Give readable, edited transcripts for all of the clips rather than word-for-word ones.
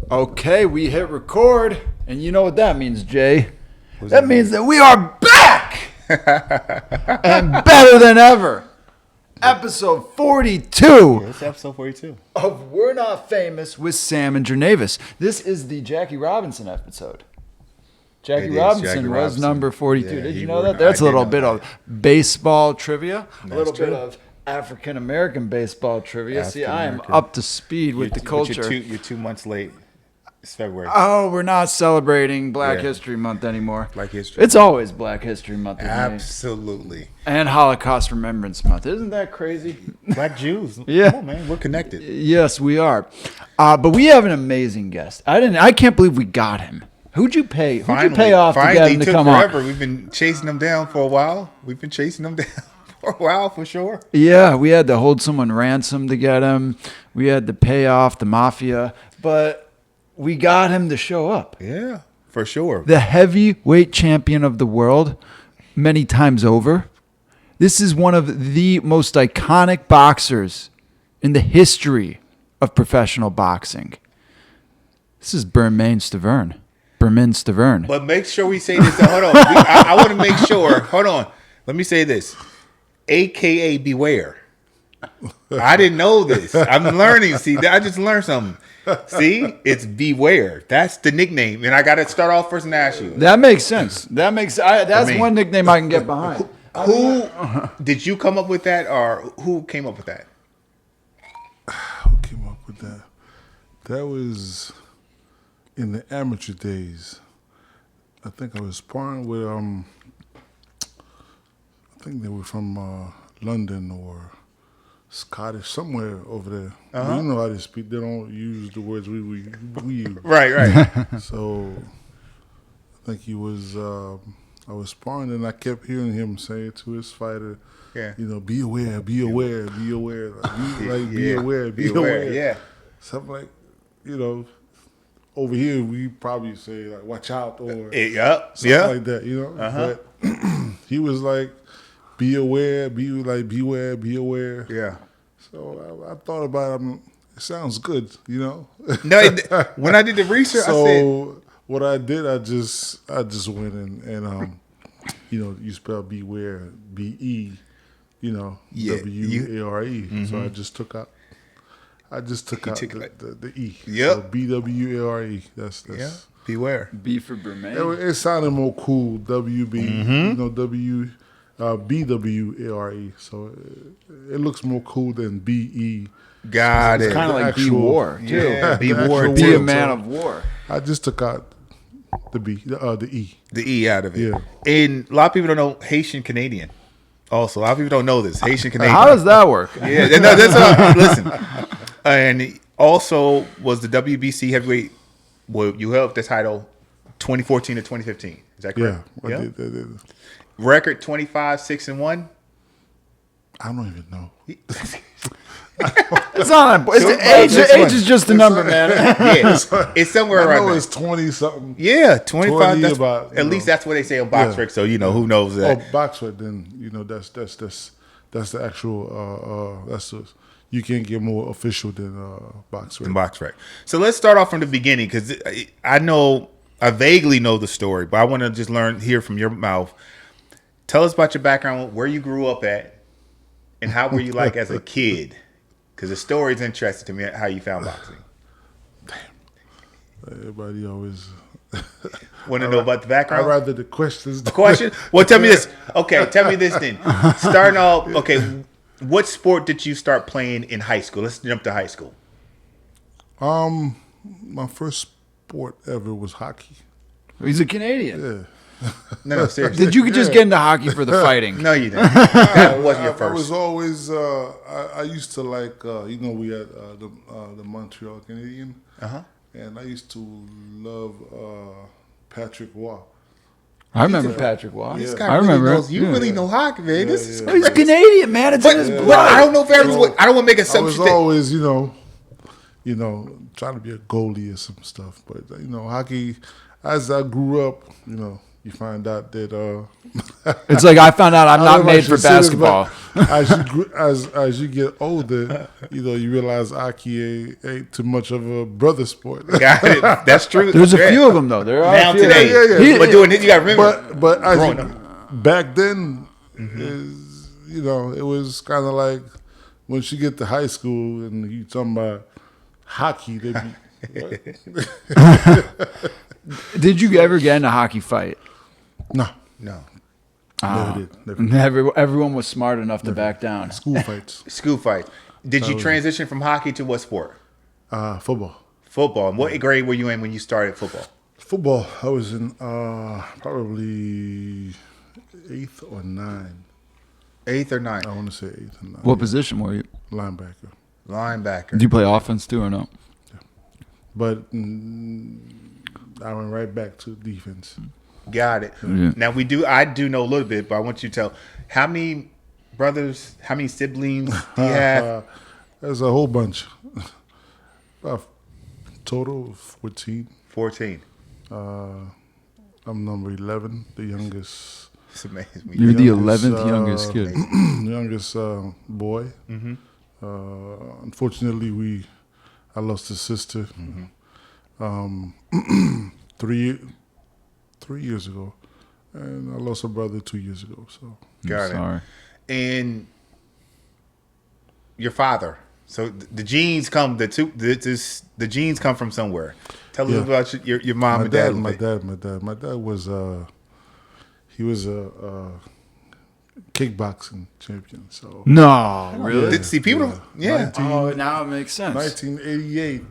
Okay, we hit record, and you know what that means, Jay. That means that we are back and better than ever. Episode 42. Yeah, it's episode 42 of We're Not Famous with Sam and Jernavis. This is the Jackie Robinson episode. Jackie Robinson was number 42. Yeah, did you know that? That's a little bit of baseball trivia. That's a little true. bit of African-American basebal trivia. See, I am up to speed with the culture. You're 2 months late. It's February. Oh, we're not celebrating Black History Month anymore. Black History. It's always Black History Month. Absolutely. And Holocaust Remembrance Month. Isn't that crazy? Black Jews. Yeah. Come on, man. We're connected. Yes, we are. But we have an amazing guest. I can't believe we got him. Who'd you pay? Who'd you pay off to get him to come forever. on? We've been chasing them down for a while. We've been chasing them down for a while, for sure. Yeah, we had to hold someone ransom to get him. We had to pay off the mafia. But we got him to show up. Yeah, for sure. The heavyweight champion of the world, many times over. This is one of the most iconic boxers in the history of professional boxing. This is Bermane Stiverne. Bermane Stiverne. But make sure we say this. Hold on. I want to make sure. Hold on. Let me say this. AKA Beware. I didn't know this. I'm learning. See, I just learned something. See, it's Beware. That's the nickname, and I got to start off first and ask you. That makes sense. That's one nickname I can get behind. Who did you come up with that, or who came up with that? Who came up with that? That was in the amateur days. I think I was sparring with I think they were from London or Scottish, somewhere over there. You know how they speak. They don't use the words we use. Right. So I think he was. I was sparring, and I kept hearing him say to his fighter, you know, be aware, be aware, be aware. Be aware, be aware. Yeah. Something like, you know, over here we probably say like, watch out, or something like that, you know. But he was like, be aware, beware, be aware. Yeah. So I thought about it. It sounds good, you know. No, when I did the research, I said, what I did, I just went and you know, you spell beware, B-E, you know, W-A-R-E. So I just took out the E. Yep. So B-W-A-R-E. That's Beware. B for Bermane. It sounded more cool. W-B, you know, B-W-A-R-E. So it looks more cool than B-E. Got it. It's kind of like be war, too. Yeah, be war. Be a man of war. I just took out the B, the E. The E out of it. Yeah. And a lot of people don't know Haitian Canadian. Also, a lot of people don't know this. Haitian Canadian. How does that work? Yeah, no, that's listen. And he also was the WBC heavyweight. Well, you held the title 2014 to 2015. Is that correct? Yeah, I did. Record 25-6-1. I don't even know. It's not important. Age is just a number, man. Yeah, it's somewhere I around know there. it's 20 something. Yeah, 25. 20 about, at least that's what they say on BoxRec. So you know who knows that. Oh, BoxRec. Then you know that's the actual. You can't get more official than BoxRec. In BoxRec. So let's start off from the beginning, because I vaguely know the story, but I want to just hear from your mouth. Tell us about your background, where you grew up at, and how were you like as a kid? Because the story is interesting to me, how you found boxing. Everybody always want to know about the background? I'd rather the questions. The question? Well, tell me this. Okay, tell me this then. Starting off, okay, what sport did you start playing in high school? Let's jump to high school. My first sport ever was hockey. He's a Canadian. Yeah. No, seriously. Did you just get into hockey for the fighting? No, you didn't. That wasn't your first. I was always. I used to like. You know, we had the Montreal Canadian, and I used to love Patrick Waugh. I remember Patrick Waugh. This guy I remember. You really know hockey, man. This is He's Canadian, man. It's in his blood. But I don't know if everyone. I don't want to make I was assumptions. always, you know, trying to be a goalie or some stuff. But you know, hockey. As I grew up, you know, you find out that It's like I found out I'm I not don't know if I made for should say this, basketball. but as you get older, you realize hockey ain't too much of a brother sport. Got it. That's true. There's a few of them though. There are Now a few. today. Yeah. But doing it, you got to remember. But as growing you, up. back then, is it was kind of like once you get to high school and you talking about hockey, they be Did you ever get in a hockey fight? no, No. never did. Never. Everyone was smart enough to back down. School fights, School fight. Did you transition from hockey to what sport? football. Football. And what grade were you in when you started football? Football, I was in probably 8th or 9th. 8th or 9th? I want to say 8th or 9th. What position were you? Linebacker. Linebacker. Did you play offense too or no? But I went right back to defense. Got it. Yeah. Now I do know a little bit, but I want you to tell how many brothers, how many siblings do you have? There's a whole bunch. Total of 14. 14. I'm number 11, the youngest. It's amazing. You're the youngest, 11th youngest kid. youngest boy. Unfortunately, I lost a sister 3 years ago, and I lost a brother 2 years ago. So Got it. Sorry. And your father. So the genes come. The genes come from somewhere. Tell us about your mom and dad. My dad was he was a kickboxing champion. So No, really? See, people. Yeah. Oh, now it makes sense. 1988.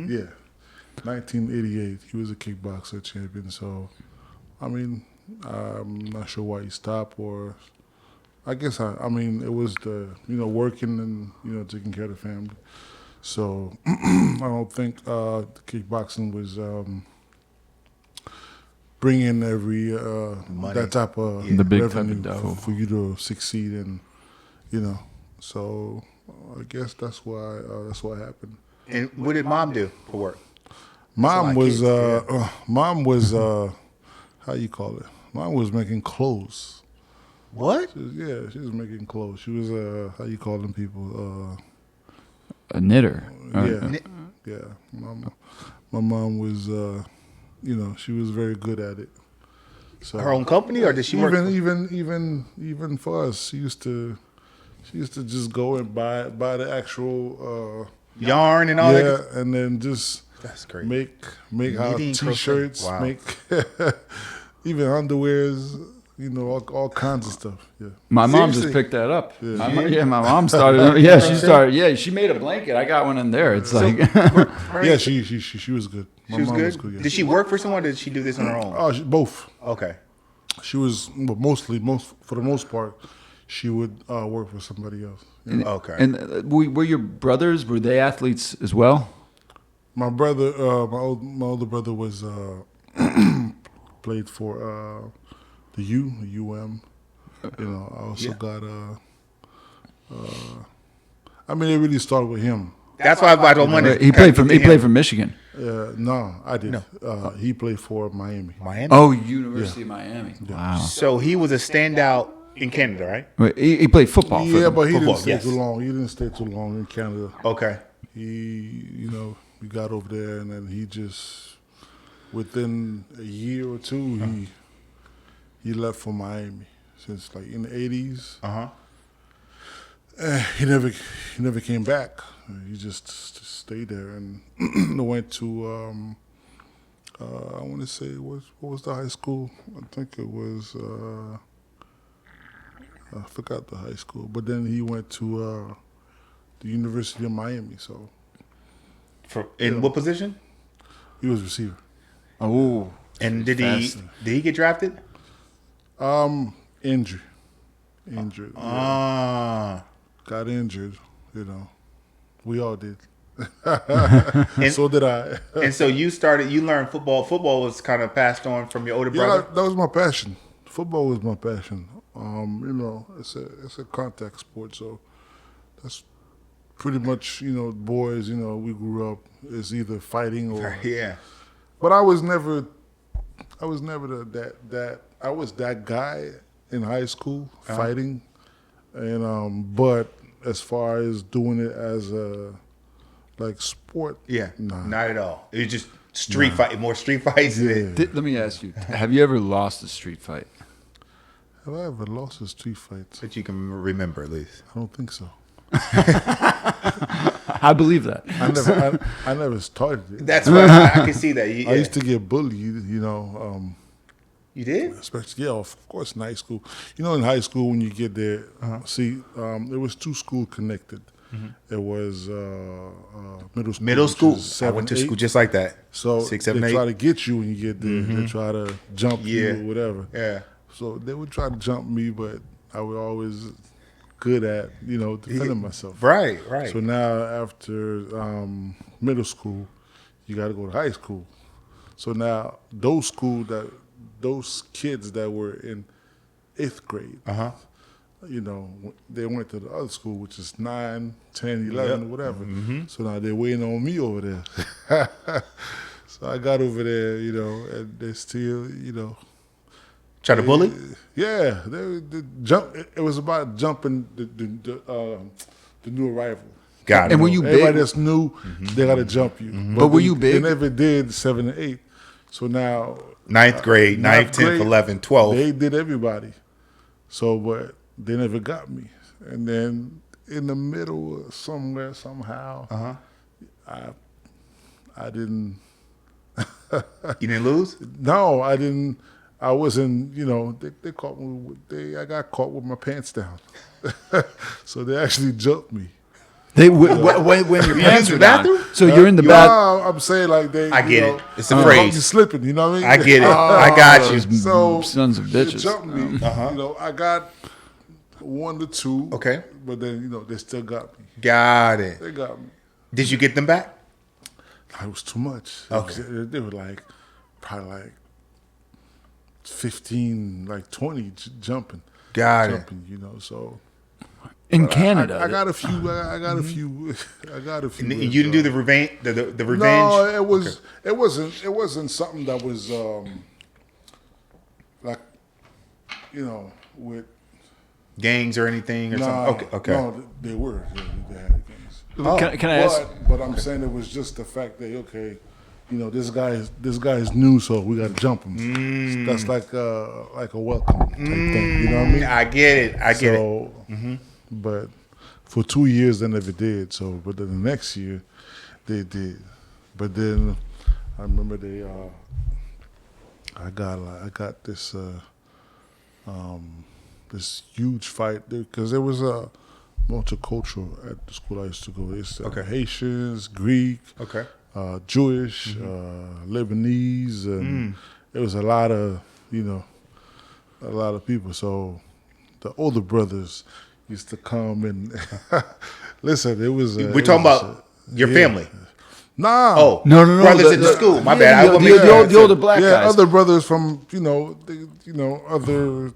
Yeah, 1988. He was a kickboxer champion. So, I mean, I'm not sure why he stopped, or I guess I mean it was the working and taking care of the family. So I don't think the kickboxing was bringing every that type of The big type of revenue dough. for you to succeed, and so I guess that's why what happened. And what did mom do for work? Mom was kids, how you call it? Mom was making clothes. What? She was making clothes. She was how you call them people? A knitter. Yeah. My mom was she was very good at it. So Her own company, or did she work? even for us, she used to just go and buy the actual Yarn and all that. and then just That's great. make our Knitting, t-shirts, crochet. Wow. make even underwears, all kinds of stuff. Yeah. My mom just Seriously? picked that up. My mom started. Yeah, she started. Yeah, she made a blanket. I got one in there. It's like Yeah, she was good. My She was mom good. was good. Yeah. Did she work for someone, or did she do this on her own? Oh, both. Okay. She was for the most part, she would work for somebody else. Okay. And were your brothers? Were they athletes as well? My brother, my older brother was played for the UM. I also got I mean, it really started with him. That's why I don't want to. He played for Michigan. No, I didn't. He played for Miami. Miami. Oh, University of Miami. Wow. So he was a standout in Canada, right? Wait, he played football. For Yeah, them. but he Football, didn't stay yes. too long. He didn't stay too long in Canada. Okay. He, we got over there, and then he just within a year or two, he left for Miami. Since like in the 80s. He never came back. He just stayed there and went to I want to say what was the high school? I think it was I forgot the high school, but then he went to the University of Miami. So In what position? he was receiver. Oh, And did fast. he get drafted? Injured. Ah. Got injured. We all did. And So did I. And so you learned football. Football was kind of passed on from your older Yeah, brother. that was my passion. Football was my passion. It's a contact sport, so that's pretty much boys. We grew up is either fighting or. Yeah. But I was never never that I was that guy in high school fighting, and but as far as doing it as a like sport, not at all. It was just street fight, more street fights. Yeah. Let me ask you: have you ever lost a street fight? Have I ever lost a street fight? That you can remember, at least. I don't think so. I believe that. I never started it. That's why I can see that. I used to get bullied, you know. You did? Especially, of course, in high school. You know, in high school, when you get there, there was 2 schools connected. It was middle school. Middle school. 7, I went to 8. school just like that. So 6, 7, they 8. try to get you when you get there. They try to jump you or whatever. Yeah. So they would try to jump me, but I was always good at, defending myself. Right. So now after middle school, you got to go to high school. So now those kids that were in 8th grade, they went to the other school, which is 9, 10, 11, or whatever. So now they're waiting on me over there. So I got over there, and they still, Try to bully? Yeah, they jump. It was about jumping the new arrival. Got it. And were you big? Everybody that's new, they got to jump you. But were you big? They never did 7 and 8. So now 9th grade, 9th, 10th, 11th, 12th. They did everybody. So, but they never got me. And then in the middle, somewhere, somehow, I didn't. You didn't lose? No, I didn't. I wasn't. They caught me. I got caught with my pants down. So they actually jumped me. They when your pants the are down. bathroom? So you're in the bathroom. No, I'm saying like they. I get it. It's a I'm phrase. just slipping. You know what I mean? I get it. I got you. So Sons of they bitches. jumped me. I got 1 to 2. Okay. But then they still got me. Got it. They got me. Did you get them back? It was too much. Okay. They were probably 15, 20 jumping. Got it. So. In Canada, I got a few. I got a few. I got a few. And you didn't do the revenge? The revenge? No, it was. Okay. It wasn't something that was with gangs or anything or something. Okay. No, they were. They had gangs. Can I ask? But I'm saying it was just the fact that this guy is new, so we got to jump him. That's like a welcome type thing. You know what I mean? I get it. I get it. But for 2 years they never did. So, but then the next year they did. But then I remember I got this this huge fight because there was a multicultural at the school I used to go. It's Haitians, Greek, Jewish, Lebanese, and there was a lot of people. So the older brothers used to come and listen. It was. We're talking about your family. Nah. Oh no. Brothers in the school. My bad. The older black guys. Other brothers from other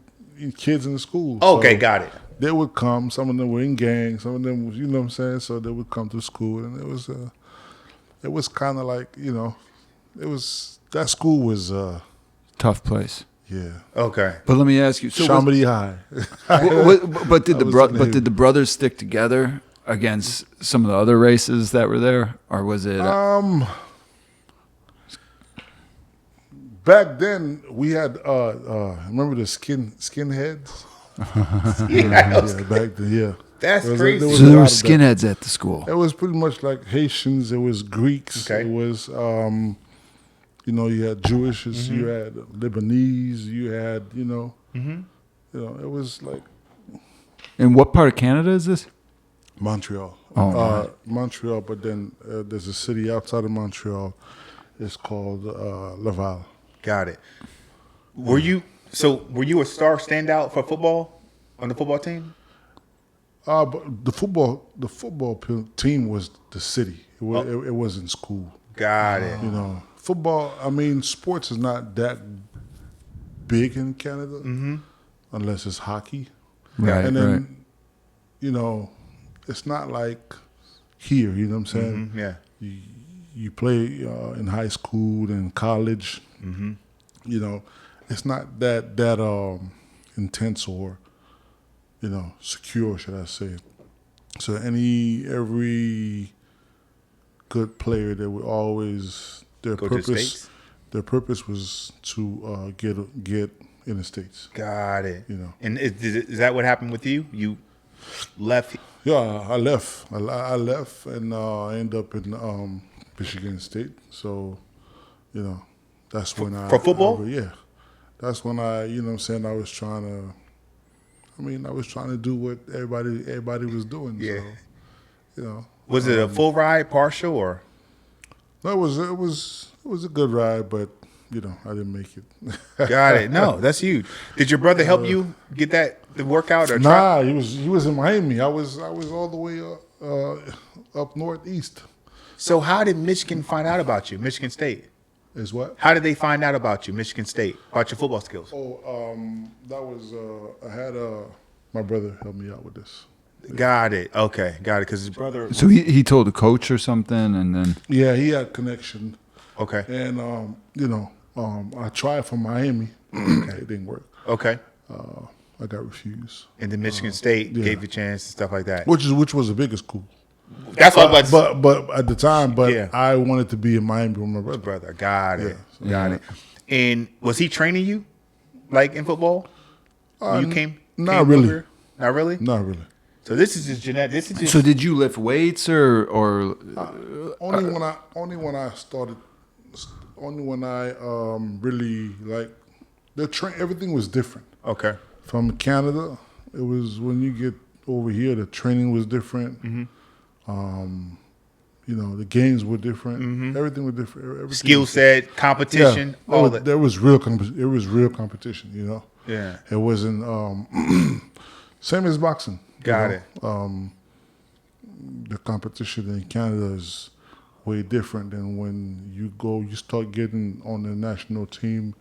kids in the school. Okay, so got it. They would come. Some of them were in gangs. Some of them was, what I'm saying. So they would come to school, and it was kind of like that school was Tough place. Yeah. Okay. But let me ask you. So Chambly High. but did the brothers stick together against some of the other races that were there, or was it? Back then we had remember the skinheads? Yeah, back then, yeah. That's crazy. So there were skinheads at the school. It was pretty much like Haitians. It was Greeks. Okay. It was you had Jewishes. You had Lebanese. You had it was like. In what part of Canada is this? Montreal. Oh, Montreal. But then there's a city outside of Montreal. It's called Laval. Got it. Were you a star standout for football on the football team? But the football team was the city. It wasn't school. Got it. Football. I mean, sports is not that big in Canada, unless it's hockey. Right. And then, it's not like here. You know what I'm saying? Yeah. You play in high school and college. it's not that intense or secure, should I say? So every good player that would always their Go to the purpose States? their purpose was to get in the States. Got it. And is that what happened with you? You left. Yeah, I left. I left and I ended up in Michigan State. So, that's when for football. Yeah, that's when I I was trying to do what everybody was doing. Yeah. So, Was it a full ride, partial, or? No, it was a good ride, but I didn't make it. Got it. No, that's huge. Did your brother help you get the workout or Nah, he was in Miami. I was all the way up northeast. So how did Michigan find out about you? Michigan State. Is what? How did they find out about you, Michigan State, about your football skills? Oh, that was I had my brother help me out with this. Got it. Okay, got it. Because his brother. So he told a coach or something, and then Yeah, he had connection. Okay. And I tried for Miami. It didn't work. Okay. I got refused. And then Michigan State gave you a chance and stuff like that. Which was the biggest school. That's what I was about to say. But at the time, Yeah. I wanted to be in Miami with my brother. Got it. Yeah. Got it. And was he training you, like in football? When you came? Not really. Over? Not really. Not really. So this is just genetic. This is just. So did you lift weights or Only when I really like everything was different. Okay. From Canada, it was when you get over here, the training was different. Mm-hmm. The games were different. Mm-hmm. Everything was different. Everything Skill was, set, competition, all that. There was real competition. Yeah. It wasn't same as boxing. Got it. The competition in Canada is way different than when you start getting on the national team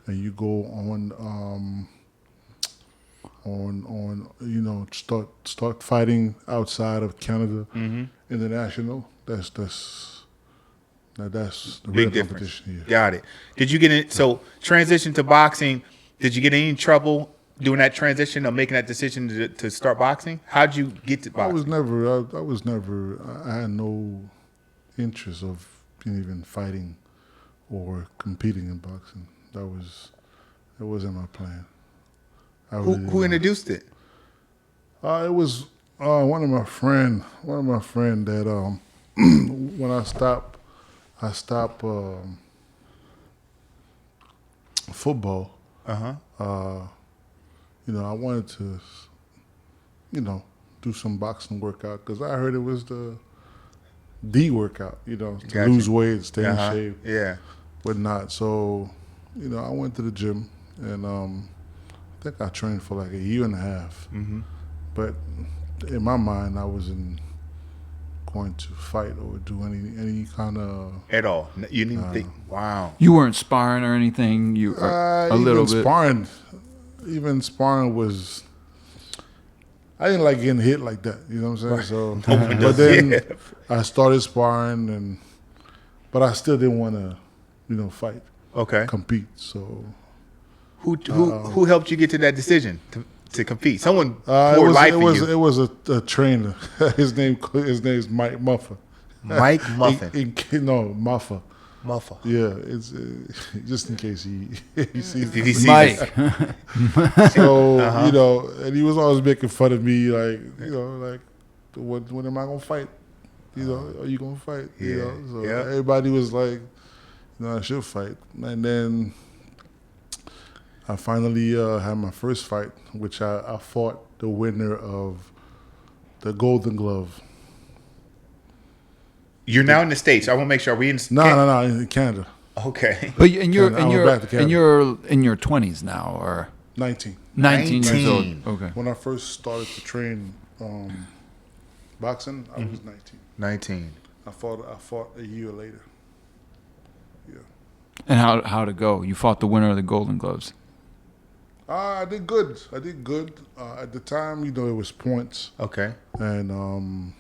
and you go on start fighting outside of Canada international. That's the real Big difference. competition here. Got it. Did you get in? So transition to boxing. Did you get any trouble doing that transition or making that decision to start boxing? How'd you get to boxing? I had no interest of even fighting or competing in boxing. That wasn't my plan. Who introduced it? It was one of my friend that when I stopped football. I wanted to do some boxing workout because I heard it was the workout, to Gotcha. lose weight, stay in shape, Yeah. whatnot. So, I went to the gym and I think I trained for like a year and a half. Mm-hmm. But in my mind, I wasn't going to fight or do any kind of At all. You didn't even think. Wow. you weren't sparring or anything? You a little bit. Even sparring was. I didn't like getting hit like that. You know what I'm saying? So, but then I started sparring, but I still didn't want to, fight, Okay. compete. So Who helped you get to that decision to compete? Someone it poured was life it in was you. it was a trainer. His name is Mike Muffa. Mike Muffin. Muffa. Muffa. Yeah, it's just in case he sees If he sees Mike. it. So and he was always making fun of me, like when am I gonna fight? Are you gonna fight? Yeah. So Yeah. everybody was like, I should fight. And then I finally had my first fight, which I fought the winner of the Golden Glove. You're now in the States. I want to make sure. Are we in? No, in Canada. Okay. But and you're And I went back to Canada. and you're in your 20s now, or 19. 19 years 19. old. Okay. When I first started to train boxing, I was 19. 19. I fought a year later. Yeah. And how'd it go? You fought the winner of the Golden Gloves. I did good. At the time, it was points, Okay. and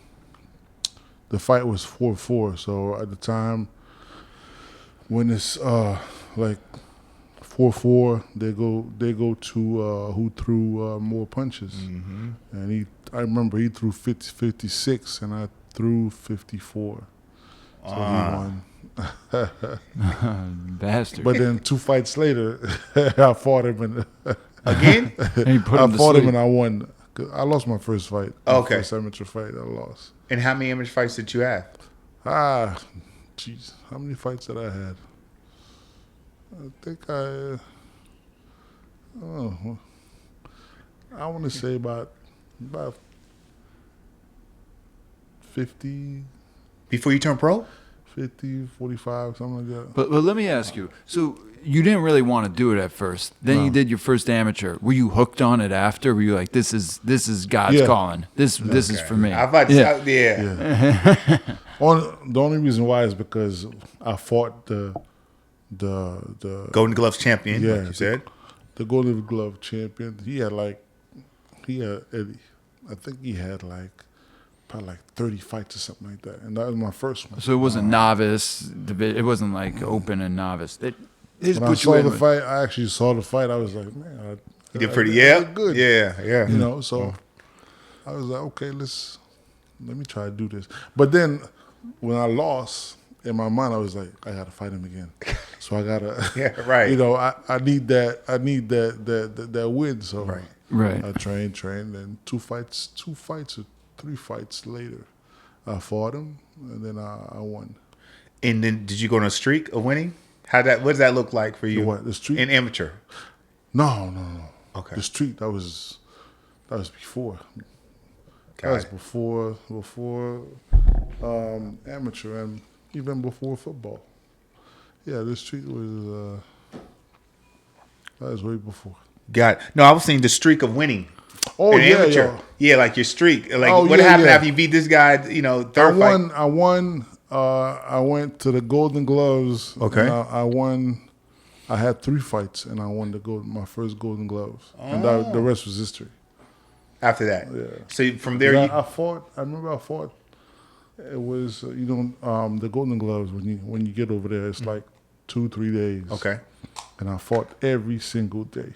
the fight was 4-4. So at the time, when it's like 4-4. They go to who threw more punches, and I remember he threw 56, and I threw 54, so he won. Bastard. But then 2 fights later, I fought him and Again? And put I him to fought him sleep. and I won. 'Cause I lost my first fight. Okay. My first amateur fight, I lost. And how many amateur fights did you have? Jeez, how many fights did I had? I think I want to say about 50, Before you turned pro? 50, 45, something like that. But let me ask you. So you didn't really want to do it at first. Then you did your first amateur. Were you hooked on it after? Were you like, this is God's calling. This is for me. I thought, Yeah. The only reason why is because I fought the Golden Gloves champion, Yeah, like you said. the Golden Glove champion. I think he had probably 30 fights or something like that, and that was my first one. So it wasn't novice. It wasn't like open and novice. They just When I put you saw in the with- fight, I actually saw the fight. I was like, man, You did pretty, I did good. Yeah. You know, so I was like, okay, let me try to do this. But then when I lost, in my mind, I was like, I gotta fight him again. So I gotta, Yeah, right. You know, I need that win. So Right. I trained, and 2 fights or 3 fights later, I fought him, and then I won. And then did you go on a streak of winning? What does that look like for you? The streak? In amateur? No. Okay. The streak that was before. Got That was it. before amateur and even before football. Yeah, the streak was that was way before. Got it. No, I was saying the streak of winning. Oh in yeah, amateur. yeah. Yeah, like your streak. Like Oh, what yeah, happened yeah. after you beat this guy, third fight? I won. I went to the Golden Gloves. Okay. And I won. I had 3 fights, and I won my first Golden Gloves, and the rest was history. After that. Yeah. So from there, I fought. I remember I fought. It was the Golden Gloves when you get over there, it's like 2-3 days. okay. And I fought every single day.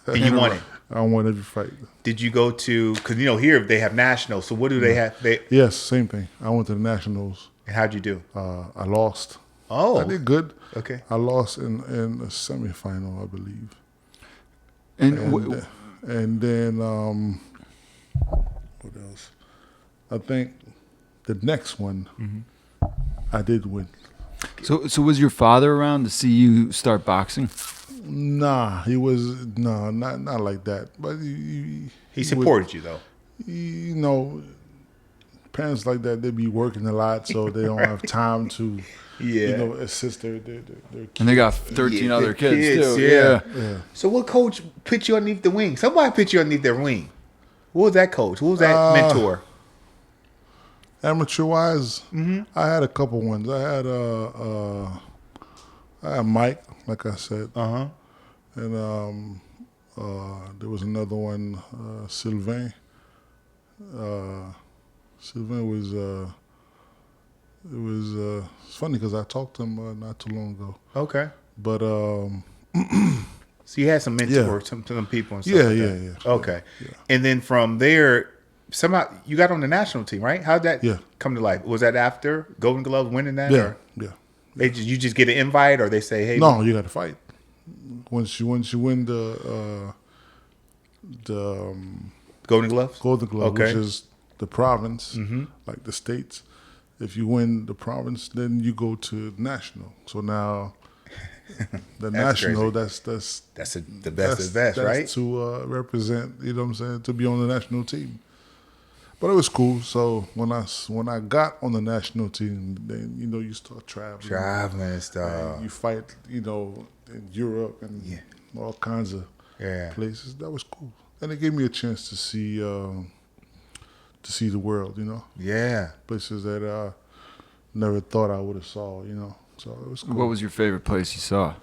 And you won it. I won every fight. Did you go to, because here they have nationals. So what do they have? Yes, same thing. I went to the Nationals. How'd you do? I lost. Oh. I did good. Okay. I lost in a semifinal, I believe. And And then what else? I think the next one I did win. so was your father around to see you start boxing? Nah, he was not like that. But He supported you, though. you know, parents like that, they be working a lot, so they don't have time to, assist their kids. And they got 13 other kids too. Yeah. So what coach put you underneath the wing? Somebody put you underneath their wing. Who was that coach? Who was that mentor? Amateur wise, I had a couple ones. I had Mike, like I said, and there was another one, Sylvain. Sylvain was it's funny because I talked to him not too long ago. Okay. But So you had some mentors, some people and stuff like that. yeah. Okay. Yeah. And then from there, somehow you got on the national team, right? How'd that come to life? Was that after Golden Glove winning that? Yeah, Or yeah. you just get an invite, or they say, hey, No, you got to fight. Once you win the Golden Gloves? Golden Glove, Okay. which is the province, like the states. If you win the province, then you go to national. So now, the That's national, crazy. that's the best of the best, right? to represent. You know what I'm saying? To be on the national team. But it was cool. So when I got on the national team, then you start traveling. Traveling and stuff. And you fight, in Europe and all kinds of places. That was cool, and it gave me a chance to see the world. Yeah. Places that I never thought I would have saw. So it was cool. What was your favorite place you saw?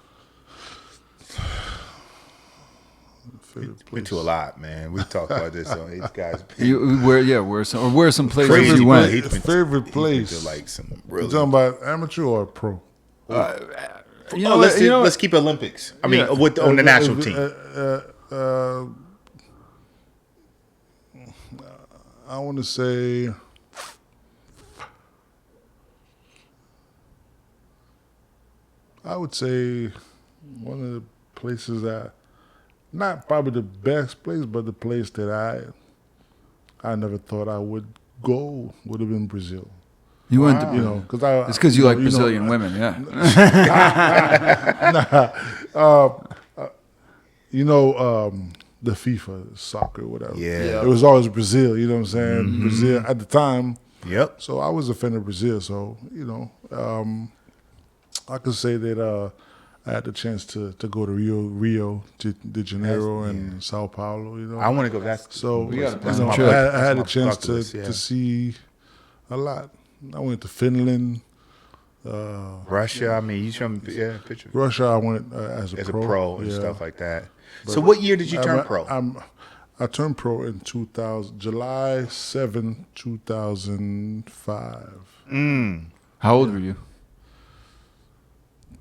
Favorite Went to a lot, man. We talked about this on these guys. Where some places Crazy you went? place. Favorite He place. went to like some You really. talking about amateur or pro? Let's keep Olympics. I mean, on the national team. I want to say. I would say one of the places that, not probably the best place, but the place that I never thought I would go would have been Brazil. You went to, because it's because you like Brazilian women, yeah. The FIFA soccer, whatever. Yeah. It was always Brazil. You know what I'm saying? Mm-hmm. Brazil at the time. Yep. So I was a fan of Brazil. So I could say that I had the chance to go to Rio de Janeiro and Sao Paulo. I want to go. I had a chance to see a lot. I went to Finland, Russia. I mean, you showed me pictures. Russia, I went as a pro and stuff like that. But so, what year did you turn pro? I turned pro in July 7, 2005. How old were you?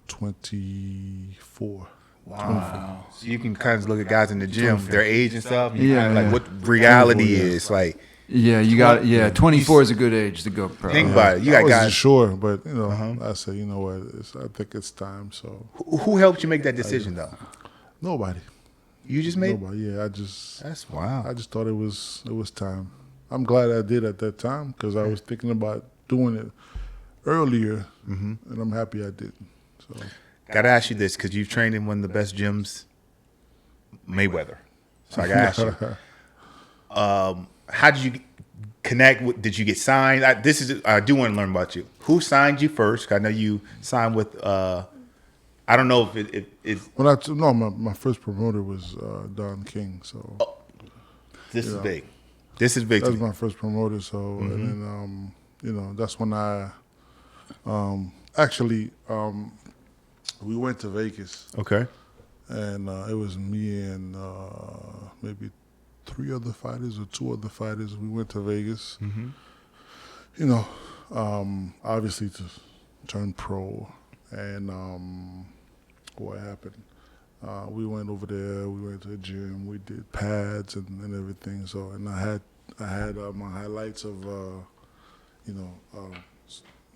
24. Wow. 24. So you can kind of look at guys in the gym, 24. Their age and stuff. Like what reality is like. Yeah, you got 24 is a good age to go pro. Think about it. You got guys. Sure, but I said, you know what? I think it's time. So who helped you make that decision though? Nobody. You just made. Nobody. Yeah, That's wild. I just thought it was time. I'm glad I did at that time because I was thinking about doing it earlier, and I'm happy I did. So gotta ask you this because you've trained in one of the best gyms, Mayweather. So I gotta ask you. How did you connect? Did you get signed? I do want to learn about you. Who signed you first? I know you signed with. I don't know if it's. My first promoter was Don King. So this is big. This is big. That was my first promoter. So and then that's when I actually we went to Vegas. Okay. And it was me and maybe 3 other fighters or 2 other fighters. We went to Vegas, obviously to turn pro. And what happened? We went over there. We went to the gym. We did pads and everything. So, and I had my highlights of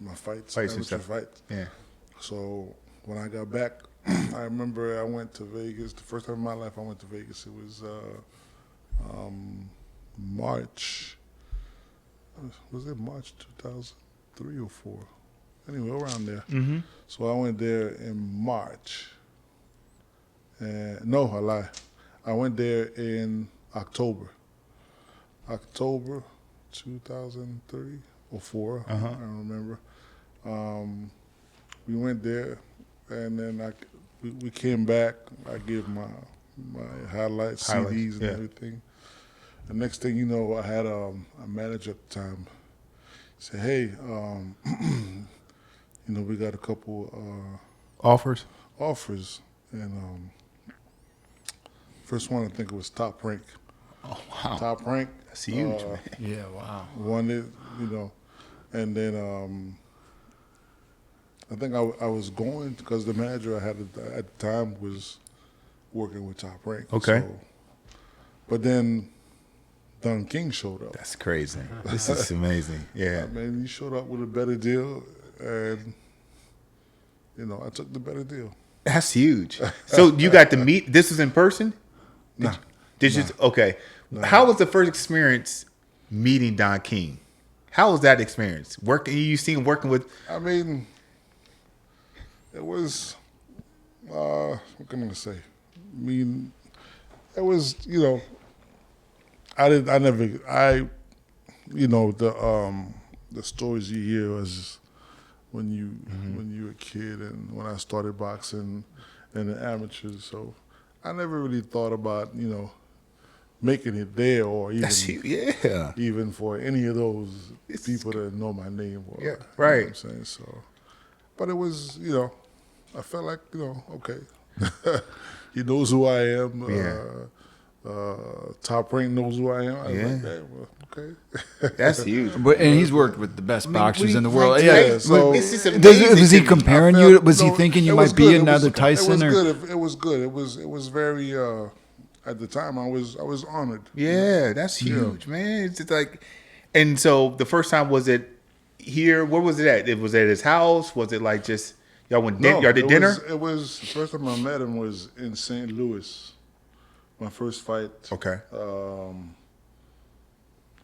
my fights and stuff. Fights. Yeah. So when I got back, I remember I went to Vegas. The first time in my life I went to Vegas. It was. March. Was it March 2003 or 4? Anyway, around there. Mm-hmm. So I went there in March. No, I lie. I went there in October. October 2003 or 4. I don't remember. We went there, and then we came back. I gave my highlights, CDs, and everything. The next thing you know, I had a manager at the time say, "Hey, we got a couple offers, and first one I think it was Top Rank. Oh wow, Top Rank. That's huge, man. Yeah, wow. Wanted, and then I think I was going because the manager I had at the time was working with Top Rank. Okay. So, but then Don King showed up. That's crazy. This is amazing. Yeah. He showed up with a better deal, and I took the better deal. That's huge. So you got to meet. This was in person. Did you? Okay. Nah. How was the first experience meeting Don King? How was that experience? You seen him working with? I mean, it was. What can I say? I mean, it was. The stories you hear was when you were a kid and when I started boxing and the amateurs. So I never really thought about, making it there or even for any of those people that know my name. Or, yeah, right. You know what I'm saying? So, but it was, I felt like, okay, he knows who I am. Top Rank knows who I am. I was like, hey, well, okay. That's huge. And he's worked with the best boxers in the world. Like, Yeah. so it's just amazing. Was he to me. comparing you? Was he thinking you might be another Tyson? It was good. It was very. At the time, I was honored. Yeah, that's huge, man. It's just like, and so the first time, was it here? Where was it at? It was at his house. Was it like just y'all went? Y'all did dinner? It was the first time I met him was in St. Louis. My first fight. Okay.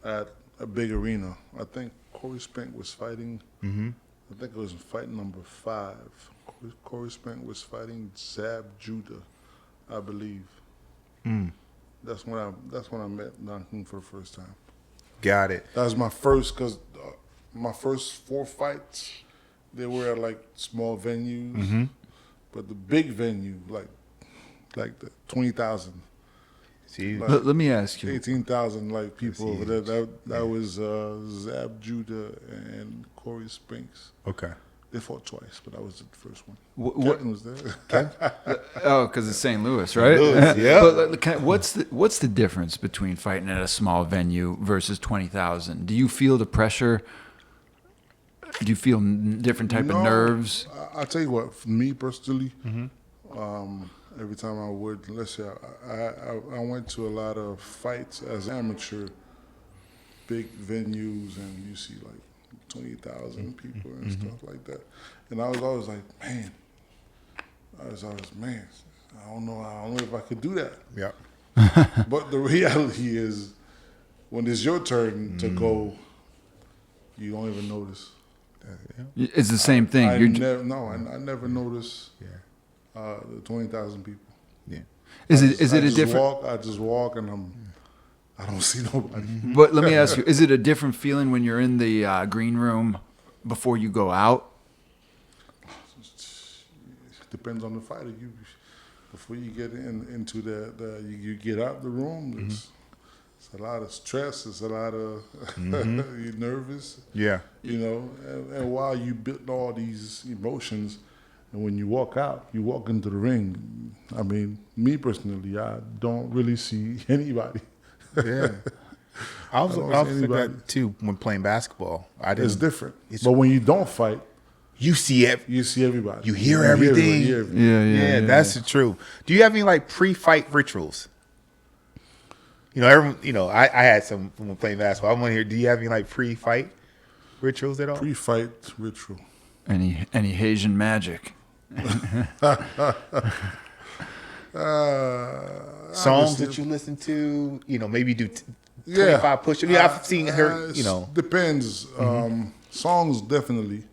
At a big arena. I think Corey Spink was fighting. I think it was fight number 5. Corey Spink was fighting Zab Judah, I believe. That's when I met Duncan for the first time. Got it. That was my first, because my first 4 fights, they were at like small venues, but the big venue, like the 20,000. Like let me ask you. 18,000 like people over there. That was Zab Judah and Corey Spinks. Okay. They fought twice, but I was the first one. What was there? Oh, because it's St. Louis, right? Louis, yeah. But what's the difference between fighting at a small venue versus 20,000? Do you feel the pressure? Do you feel different type of nerves? I'll tell you what. For me personally, every time I would, let's say I went to a lot of fights as amateur, big venues, and you see like 20,000 people and stuff like that. And I was always like, man, I don't know if I could do that. Yeah. But the reality is, when it's your turn to go, you don't even notice. It's the same thing. I never noticed the 20,000 people. Yeah. Is it a different? I just walk and I don't see nobody. But let me ask you: is it a different feeling when you're in the green room before you go out? It depends on the fighter. Before you get into you get out the room. It's a lot of stress. It's a lot of you're nervous. Yeah. You know, and while you build all these emotions, and when you walk out, you walk into the ring. I mean, me personally, I don't really see anybody. Yeah. I was like that too when playing basketball. It's different. But when you don't fight, you see it. You see everybody. You hear everything. Yeah, that's true. Do you have any like pre-fight rituals? You know, everyone. You know, I had some when playing basketball. I want to hear. Do you have any like pre-fight rituals at all? Pre-fight ritual. Any Haitian magic? Songs that you listen to, you know, maybe do 25 push-ups. Yeah, I've seen her, you know. Depends. Songs, definitely.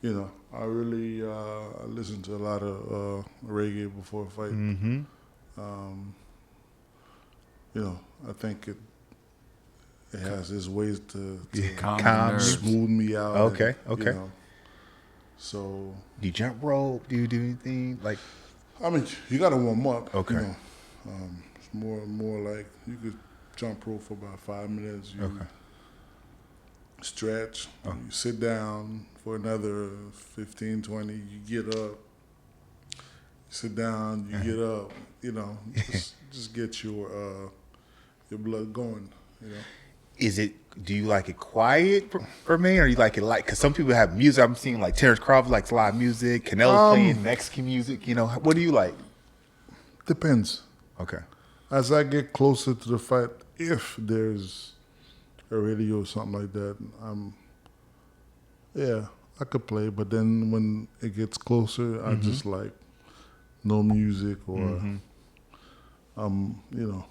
You know, I really I listen to a lot of reggae before a fight. You know, I think it has its ways to calm, smooth me out. Okay. You know. So, do you jump rope? Do you do anything like? I mean, you got to warm up. Okay. You know, it's more like you could jump rope for about 5 minutes. You stretch. You sit down for another 15, 20. You get up. You sit down. You get up. You know, just get your blood going. You know. Do you like it quiet, Bermane, or you like it like? Because some people have music. I'm seeing like Terrence Crawford likes a lot of music. Canelo's playing Mexican music. You know, what do you like? Depends. Okay. As I get closer to the fight, if there's a radio or something like that, I could play. But then when it gets closer, I just like no music or you know,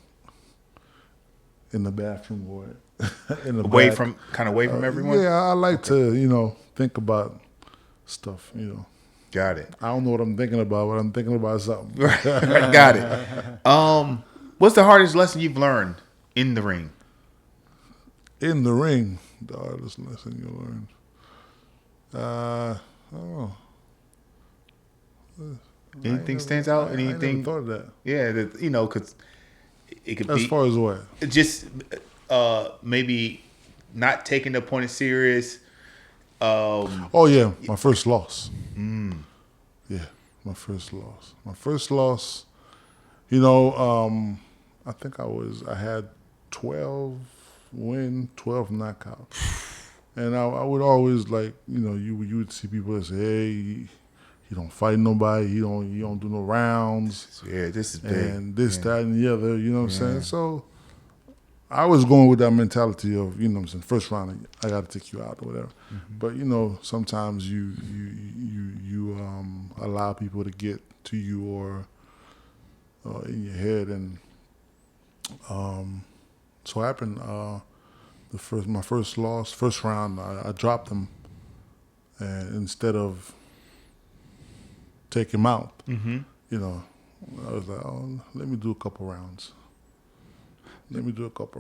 in the bathroom or in the away back. away from everyone. Yeah, I like to, you know, think about stuff. You know. Got it. I don't know what I'm thinking about, but I'm thinking about something. Got it. What's the hardest lesson you've learned in the ring? In the ring, the hardest lesson you learned. I don't know. Anything stands out? Anything? I never thought of that. Yeah, you know, because it could be. As far as what? Just maybe not taking the opponent serious. Oh yeah, my first loss. Yeah, my first loss. You know, I think I had 12 win, 12 knockout. And I would always you would see people that say, hey, he don't fight nobody, he don't do no rounds. Yeah, this is big. And this, that, and the other, you know what I'm saying? So I was going with that mentality of, you know what I'm saying, first round, I got to take you out or whatever. Mm-hmm. But, sometimes you allow people to get to you or in your head. And so it happened, my first loss, first round, I dropped him. And instead of take him out, mm-hmm. I was like, oh, let me do a couple rounds.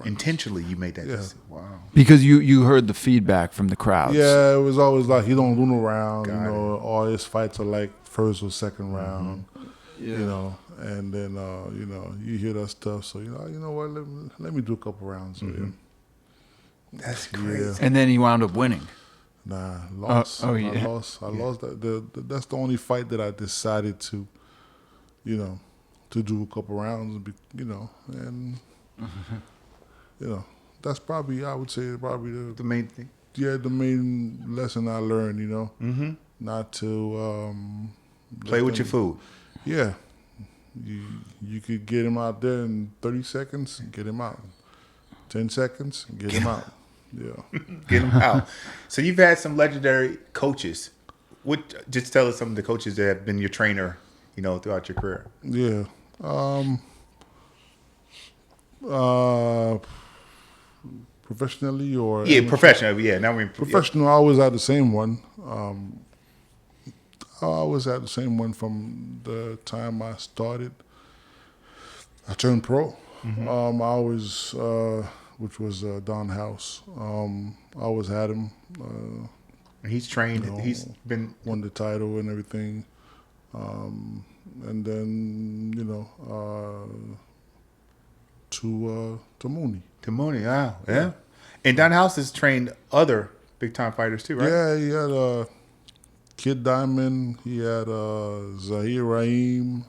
Intentionally, you made that decision. Wow. Because you heard the feedback from the crowds. Yeah, it was always like he don't do no round. All his fights are like first or second round. Yeah. And then you hear that stuff. So you know what? Let me do a couple rounds. Mm-hmm. That's crazy. Yeah. And then he wound up winning. Nah, lost. Yeah. I lost. That's the only fight that I decided to, to do a couple rounds. And. That's probably, I would say, the main thing. Yeah, the main lesson I learned, mm-hmm. not to play with your food. Yeah, you could get him out there in 30 seconds, get him out. 10 seconds, get him out. Yeah, get him out. So you've had some legendary coaches. Just tell us some of the coaches that have been your trainer, throughout your career. Yeah. Professionally or professionally. Yeah, now we're professional. I always had the same one. I always had the same one from the time I started. I turned pro. Mm-hmm. I always, which was Don House. I always had him. He's trained. He's been won the title and everything. And then to Mooney. To Mooney, yeah. And Don House has trained other big time fighters too, right? Yeah, he had Kid Diamond. He had Zahir Rahim.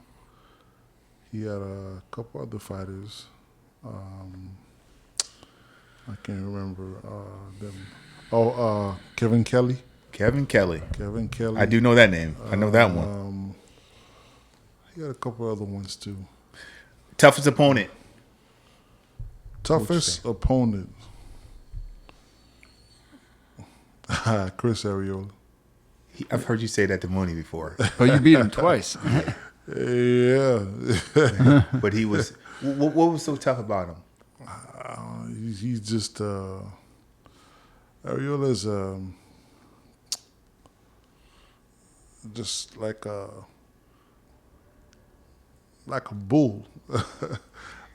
He had a couple other fighters. I can't remember them. Oh, Kevin Kelly. Kevin Kelly. I do know that name. I know that one. He had a couple other ones too. Toughest opponent. Toughest opponent. Chris Arreola. I've heard you say that to Mooney before. Oh, you beat him twice. Yeah. But he was. What was so tough about him? He's just. Arreola's just like a bull.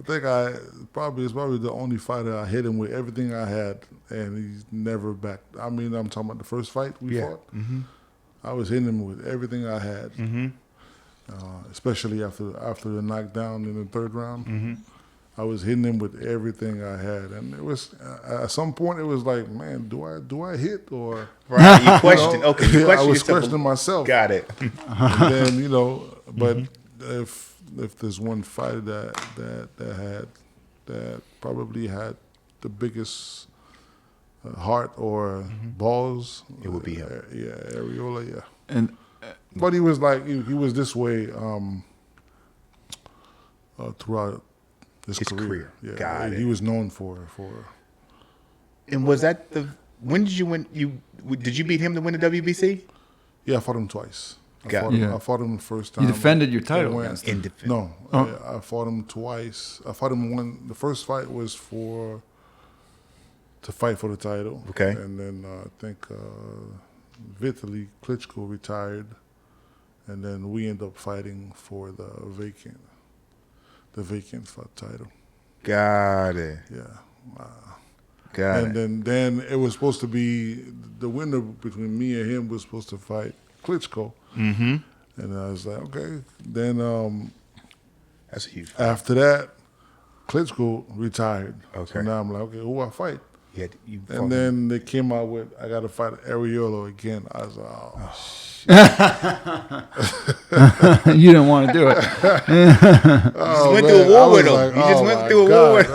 I think it's probably the only fighter I hit him with everything I had, and he's never backed. I mean, I'm talking about the first fight we fought. Mm-hmm. I was hitting him with everything I had, mm-hmm. Especially after the knockdown in the third round. Mm-hmm. I was hitting him with everything I had, and it was at some point it was like, man, do I hit or? Right, you questioned. Okay, you questioned I was yourself. questioning myself. Got it. And then but mm-hmm. if there's one fighter that probably had the biggest heart or balls, it would be him. Arreola. Yeah, And but he was like he was this way throughout his career. Yeah, Got it. He was known for. And was that when did you win? Did you beat him to win the WBC? Yeah, I fought him twice. I fought him the first time. you defended your title against him. No, I fought him twice. I fought him the first fight was to fight for the title. Okay. And then I think Vitaly Klitschko retired, and then we ended up fighting for the vacant fight title. Got it. Yeah. Got it. And then it was supposed to be the winner between me and him was supposed to fight Klitschko. Mm-hmm. And I was like, okay. Then that's a huge fight. after that, Klitschko retired. Okay. So now I'm like, okay, who I fight? And then they came out with, I got to fight Ariolo again. I was like, oh, shit. You didn't want to do it. You just went through a war with him. Like, you just went through a war with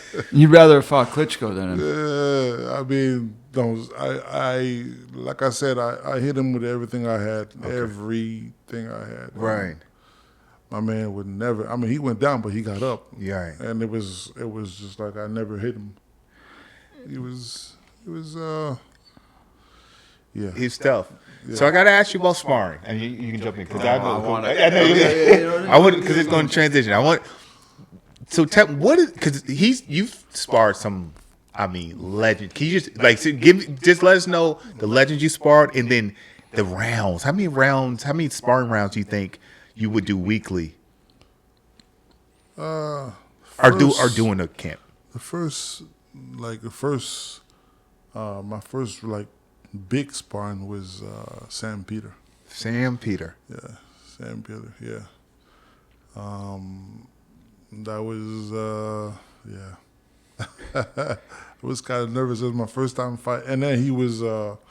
him. You'd rather have fought Klitschko than him. I mean, I like I said, I hit him with everything I had. Okay. Everything I had. Right. My man would never. I mean, he went down, but he got up. Yeah. And it was just like I never hit him. He was. Yeah. He's tough. Yeah. So I got to ask you about sparring, and you can jump in because I wouldn't because it's going to transition. So what is because you've sparred some. I mean, legend. Can you just let us know the legends you sparred, and then the rounds. How many sparring rounds do you think you would do weekly? Or doing a camp. My first big sparring was Sam Peter. Sam Peter. Yeah, Sam Peter. Yeah. That was I was kind of nervous. It was my first time fight, and then he was about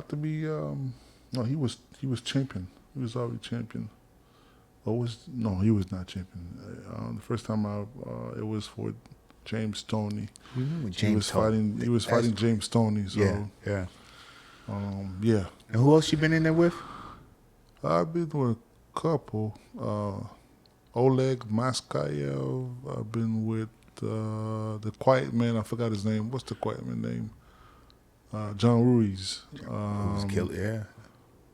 to be he was champion. He was already champion. He was not champion. The first time it was for James Stoney. He was fighting James Stoney. So yeah. Yeah. And who else you been in there with? I've been with a couple. Oleg Maskayev. I've been with the quiet man. I forgot his name. What's the quiet man name? John Ruiz. Yeah.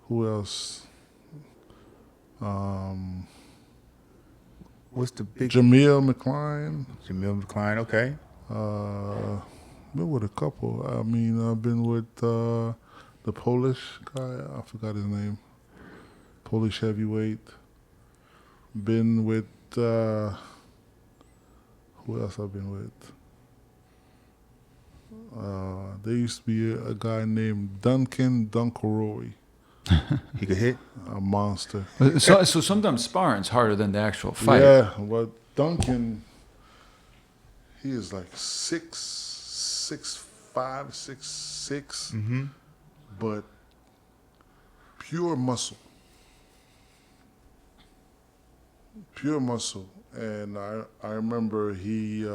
Who else? What's the big? Jamil McCline. Okay. Been with a couple. I mean, I've been with the Polish guy. I forgot his name. Polish heavyweight. Been with who else I've been with? There used to be a guy named Duncan Dunkaroi. He could hit? A monster. So sometimes sparring's harder than the actual fight. Yeah, but Duncan, he is like 6'5", 6'6", but pure muscle. Pure muscle. And I remember he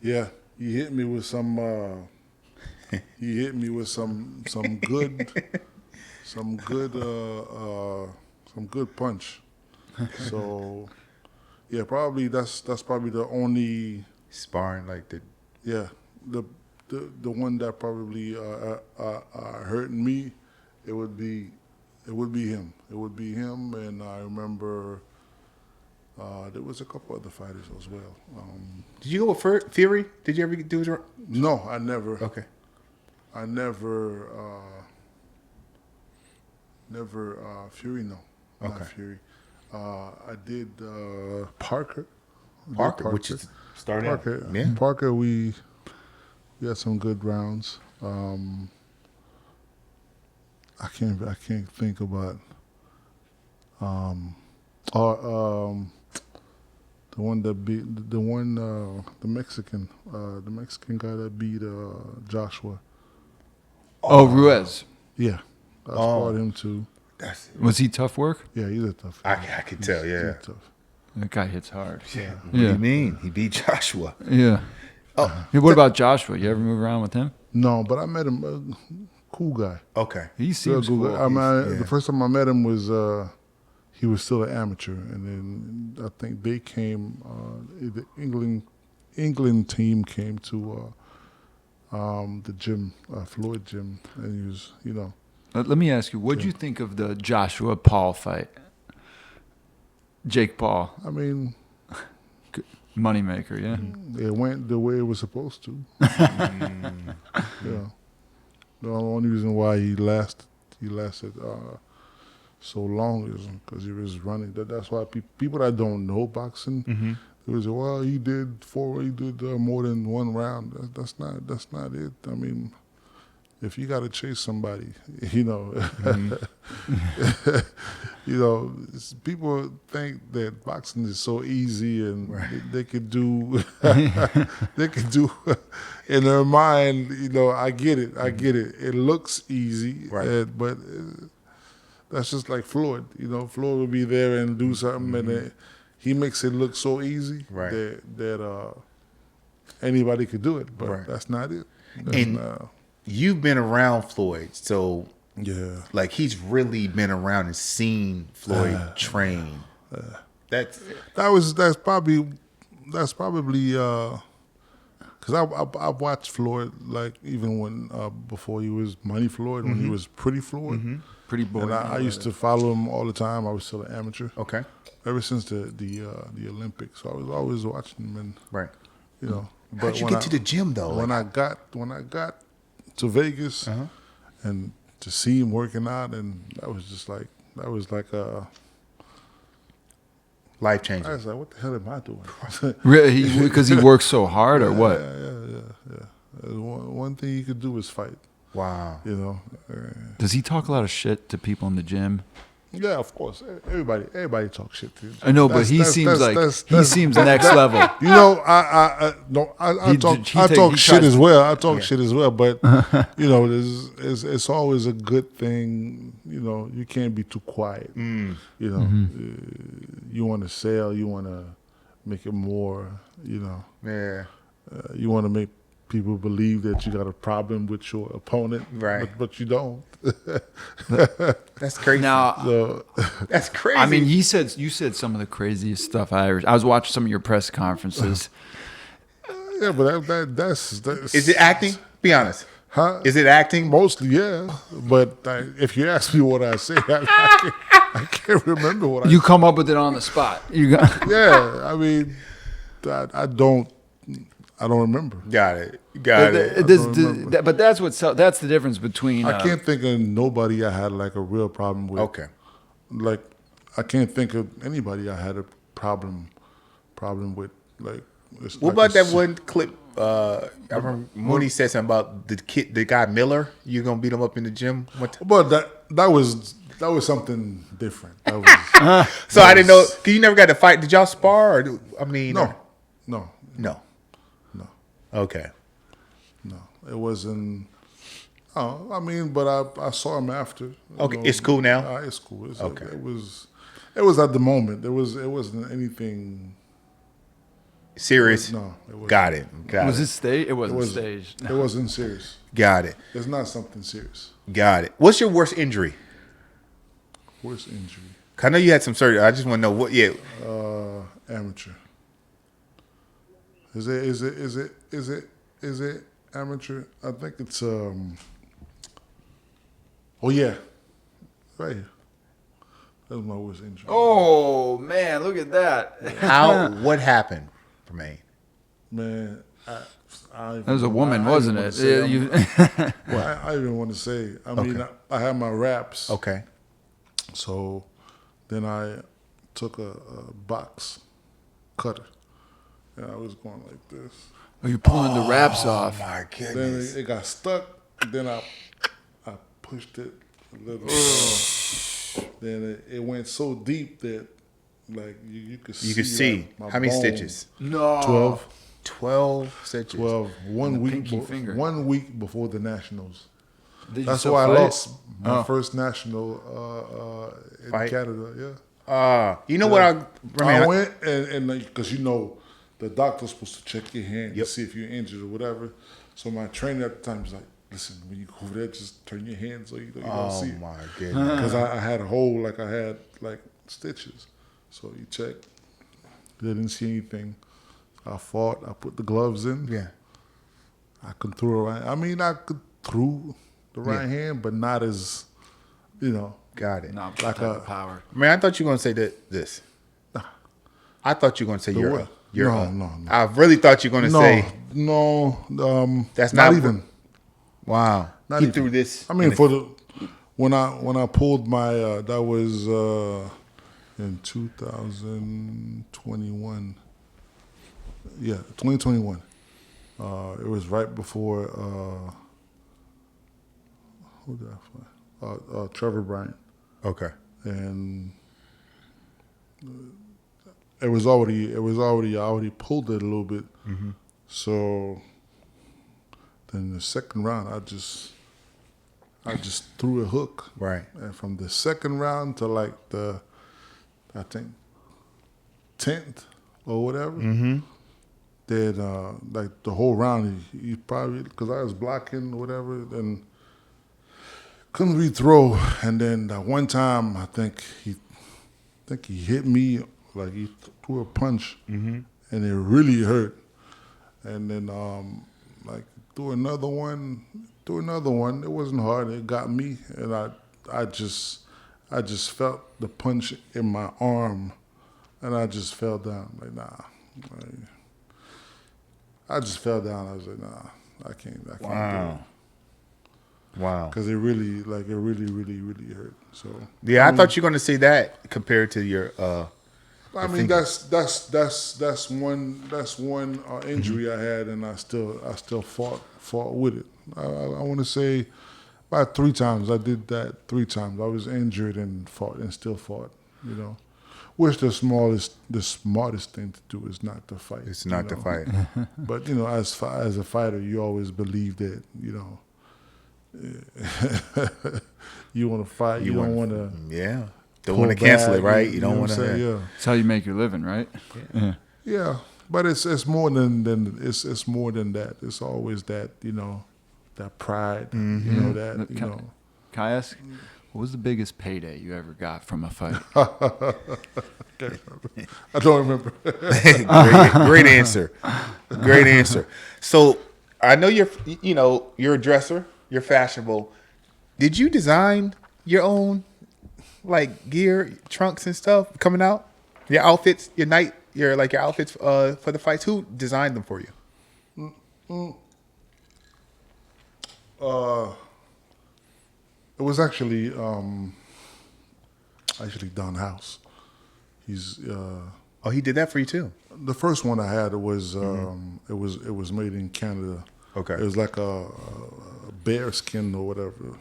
hit me with some good punch. So yeah, probably that's probably the only sparring like that. Yeah, the one that probably hurt me. It would be him. It would be him, and I remember there was a couple other fighters as well. Did you go with Fury? Did you ever do it? No, I never. Okay. I never Fury. No, okay. Not Fury. I did Parker. Parker, which is starting. Parker. Yeah. Parker. We had some good rounds. I can't think about the one that beat the Mexican guy that beat Joshua. Ruiz. Yeah, I fought him too. Was he tough work? Yeah, he's a tough. I can tell. Yeah, he's tough. That guy hits hard. Yeah. What do you mean? He beat Joshua. Yeah. Hey, what about Joshua? You ever move around with him? No, but I met him. Cool guy. Okay. He seems cool. The first time I met him was he was still an amateur, and then I think they came. The England team came to the gym, Floyd gym, and he was, Let me ask you, what did you think of the Joshua Paul fight? Jake Paul. I mean, moneymaker, yeah. It went the way it was supposed to. Yeah. The only reason why he lasted so long is because he was running. That's why people that don't know boxing, they would say, "Well, he did more than one round." That's not it. I mean, if you got to chase somebody, you know, people think that boxing is so easy and they could do, they could do in their mind. You know, I get it. It looks easy, but that's just like Floyd. You know, Floyd will be there and do something, and he makes it look so easy that anybody could do it, but that's not it. You've been around Floyd, so yeah, like he's really been around and seen Floyd train. That's probably because I've watched Floyd, like even when before he was Money Floyd, when he was Pretty Floyd, Pretty boy. and I used to follow him all the time. I was still an amateur. okay. Ever since the Olympics, so I was always watching him, and you know. But How'd you get to the gym though? When I got to Vegas and to see him working out, and that was like a life I changing. was like, what the hell am I doing? Really? Because he works so hard, or what? Yeah. One thing you could do is fight. Wow. You know. Does he talk a lot of shit to people in the gym? Yeah, of course. Everybody talks shit. To you. I know, but he seems next level. You know, I talk shit as well. I talk shit as well, but you know, it's always a good thing. You know, you can't be too quiet. You know, you want to sell, you want to make it more. You know, you want to make people believe that you got a problem with your opponent, but you don't. That's crazy. Now, that's crazy. I mean, you said some of the craziest stuff I ever. I was watching some of your press conferences. Yeah, but that's. Is it acting? Be honest. Huh? Is it acting? Mostly, yeah. But if you ask me what I say, I can't remember what I. You come up with it on the spot. Yeah, I mean, I don't remember. Got it. But that's that's the difference between. I can't think of nobody I had like a real problem with. Okay. Like, I can't think of anybody I had a problem with. Like, what about that one clip? I remember Mooney said something about the guy Miller. You gonna beat him up in the gym? But that was something different. That was, so I didn't know. Cause you never got to fight. Did y'all spar? Or, I mean, no. Okay. No, it wasn't. Oh, I mean, but I saw him after. Okay, it's cool now. It's cool. Okay. It was at the moment. It wasn't anything serious. No, it wasn't. Got it. Was it staged? It wasn't staged. It wasn't serious. Got it. It's not something serious. Got it. What's your worst injury? Worst injury? I know you had some surgery. I just want to know what. Yeah. Amateur. Is it amateur? I think it's oh yeah. Right here. That was my worst injury. Oh man, look at that. What happened, Bermane? Man, that was a woman, wasn't it? I even want to say. I mean, I had my wraps. Okay. So then I took a box cutter. And I was going like this. Oh, you're pulling the wraps off. Oh my goodness. Then it got stuck. Then I pushed it a little. Then it went so deep that like you could see. You could see. Like, how many bone. stitches? No. 12. 12 stitches. 12. 1 week. Pinky finger. 1 week before the nationals. That's why I lost my first national in Fight? Canada. Yeah. You know what I went and because you know the doctor's supposed to check your hand to see if you're injured or whatever. So my trainer at the time was like, "Listen, when you go over there, just turn your hand so you don't see." Oh my goodness! Because I had a hole, like I had like stitches. So you check, didn't see anything. I fought. I put the gloves in. Yeah. I could throw right. I mean, I could throw the right hand, but not as, you know. Got it. Not like a power. Man, I thought you were gonna say this. I thought you were gonna say your no. I really thought you were gonna say no. That's not even. Wow. Not He even. threw this. I mean, when I pulled my that was in 2021. Yeah, 2021. It was right before Who did I fight? Trevor Bryant. Okay. And I already pulled it a little bit. Mm-hmm. So then the second round, I just threw a hook. Right. And from the second round to like I think 10th or whatever. Mm-hmm. That like the whole round, he probably, because I was blocking or whatever, and couldn't rethrow. And then that one time, I think he hit me, like he threw a punch, Mm-hmm. and it really hurt. And then like threw another one. It wasn't hard. It got me, and I just felt the punch in my arm, and I just fell down. Like, nah. I just fell down. I was like, nah, I can't do it. Wow. Because it really hurt. So Yeah, I thought you were going to say that compared to your. I mean, that's one injury I had, and I still fought with it. I want to say about 3 times. I did that 3 times. I was injured and still fought. You know, which the smartest thing to do is not to fight. It's not to fight. But as a fighter, you always believe that you want to fight. You don't want to. Yeah. Don't want to cancel it, right? You don't want to. Yeah. It's how you make your living, right? Yeah, but it's more than it's more than that. It's always that that pride. Mm-hmm. Can I ask, what was the biggest payday you ever got from a fight? I don't remember. Great answer. Great answer. So I know you're a dresser. You're fashionable. Did you design your own like gear, trunks and stuff coming out? Your outfits, your outfits for the fights. Who designed them for you? It was actually Don House. He's he did that for you too. the first one I had. It was it was made in Canada. Okay. It was like a bear skin or whatever,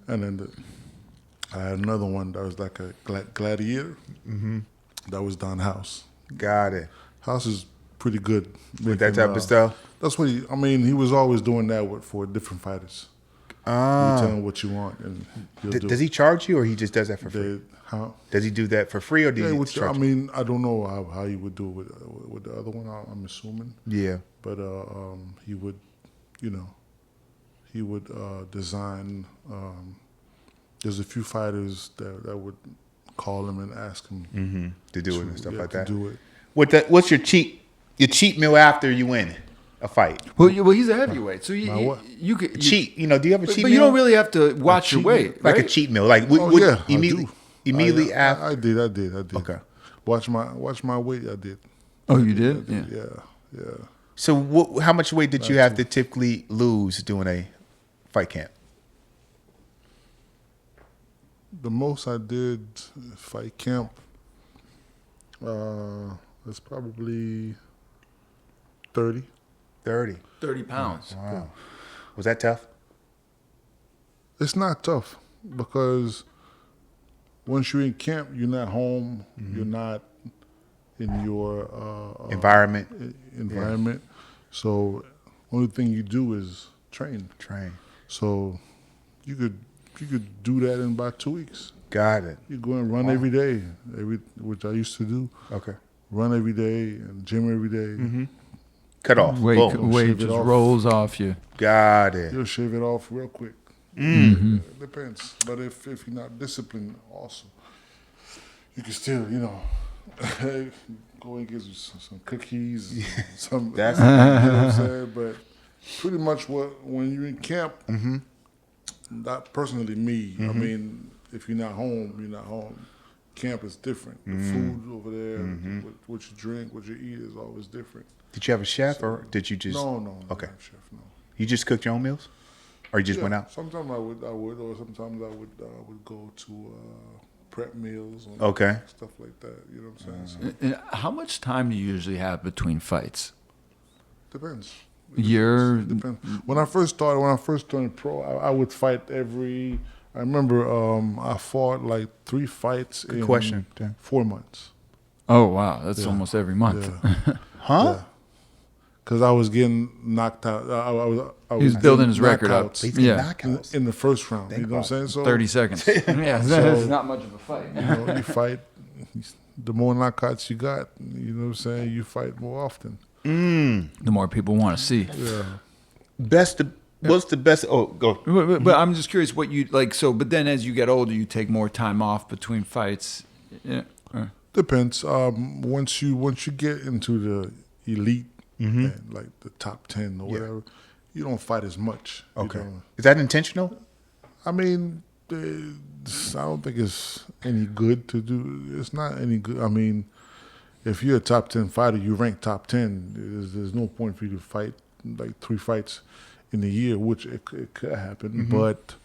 and then I had another one that was like a gladiator. Mm-hmm. That was Don House. Got it. House is pretty good With that type of stuff. That's what he was always doing that for different fighters. You tell him what you want, and he'll do Does it. he charge you, or he just does that for free? Does he do that for free, or do you charge? I don't know how you would do it with the other one. I'm assuming. Yeah. But he would, design. There's a few fighters that would call him and ask him to do it and stuff like that. To do it. What's your cheat meal after you win a fight? Well, he's a heavyweight, so you could Cheat. Do you have a cheat meal? But you don't really have to watch your weight, like right? a cheat meal. Like immediately after. I did. Okay. Watch my weight. I did. Oh, you did? Yeah. So how much weight did you have to typically lose doing a fight camp? The most I did fight camp, was probably 30. 30 pounds. Wow. Was that tough? It's not tough because once you're in camp, you're not home. You're not in your environment. So only thing you do is train. So you could do that in about 2 weeks. Got it. You go and run every day, which I used to do. Okay. Run every day and gym every day. Cut off. Weight just rolls off you. Got it. You'll shave it off real quick. It depends. But if you're not disciplined, also, you can still, go and get some cookies. Some, That's you know what I'm saying? But pretty much when you're in camp, not personally me. I mean, if you're not home, you're not home. Camp is different. The food over there, what you drink, what you eat is always different. Did you have a chef, or did you just? No. Okay. No chef, no. You just cooked your own meals, or you just went out? Sometimes I would, or sometimes I would go to prep meals. And Okay. Stuff like that. You know what I'm saying? So, And how much time do you usually have between fights? depends. Year? Depends. When I first turned pro, I would fight every. I remember I fought like 3 fights in 4 months. Oh wow, that's almost every month. Yeah. Huh? Because I was getting knocked out. I was He was building his record up. knockouts Yeah, in the first round. You know what I'm saying? So 30 seconds. Yeah, that's not much of a fight. you fight. The more knockouts you got, you know what I'm saying. You fight more often. The more people want to see. Yeah. What's the best? Oh, go. But I'm just curious what you like. So, but then as you get older, you take more time off between fights. Yeah. Depends. Once you get into the elite, and like the top 10 or whatever, you don't fight as much. Okay. You know? Is that intentional? I mean, I don't think it's any good to do. It's not any good. I mean, if you're a top 10 fighter, you rank top 10. There's no point for you to fight like 3 fights in a year, which it could happen. But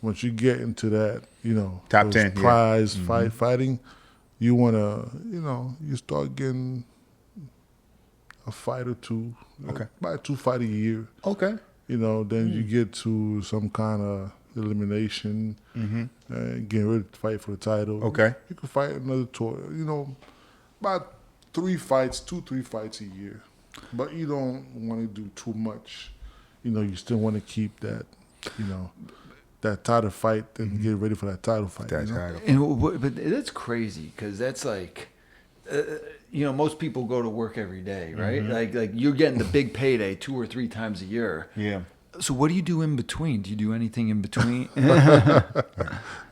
once you get into that, you know, top 10 prize fighting, you want to, you know, you start getting a fight or 2. Okay. About 2 fights a year. Okay. You know, then you get to some kind of elimination, getting ready to fight for the title. Okay. You can fight another tour. You know, about 3 fights, 2-3 fights a year. But you don't want to do too much. You know, you still want to keep that, you know, that title fight and get ready for that title fight. That's you know? right. And but that's crazy because that's like, you know, most people go to work every day, right? Like you're getting the big payday 2 or 3 times a year. Yeah. So what do you do in between? Do you do anything in between?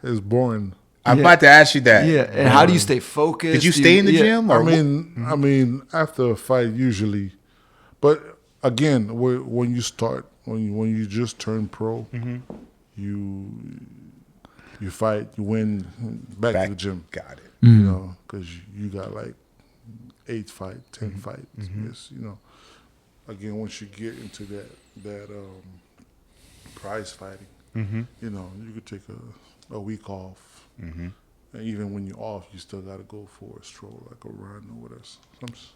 It's boring. I'm about to ask you that. Yeah. And how do you stay focused? Did you stay in the gym? Or I mean, after a fight, usually. But again, when you start, when you just turn pro, you fight, you win, back to the gym. Got it. You know, because you got like 8 fights, 10 fights. Yes, you know. Again, once you get into that prize fighting, you know, you could take a week off. And even when you're off, you still got to go for a stroll, like a run or whatever.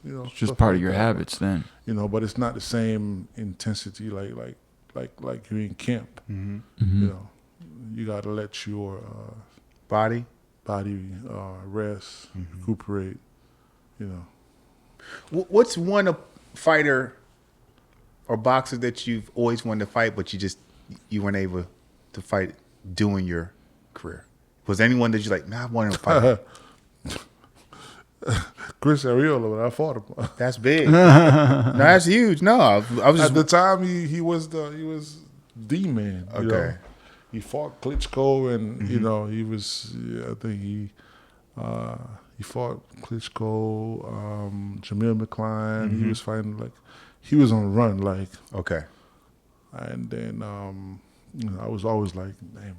You know, It's just stuff part like of your that. habits then. You know, but it's not the same intensity like you're in camp. You know, you got to let your Body. rest, recuperate. You know, What's one fighter or boxer that you've always wanted to fight, but you weren't able to fight during your career? Was there anyone that you like? Nah, I wanted to fight. Chris Arreola, when I fought him. That's big. No, that's huge. No, I was just At the time, he was the man. You know? He fought Klitschko, and you know he was. I think he fought Klitschko, Jamil McCline. He was fighting like he was on the run, like okay. And then you know, I was always like, damn,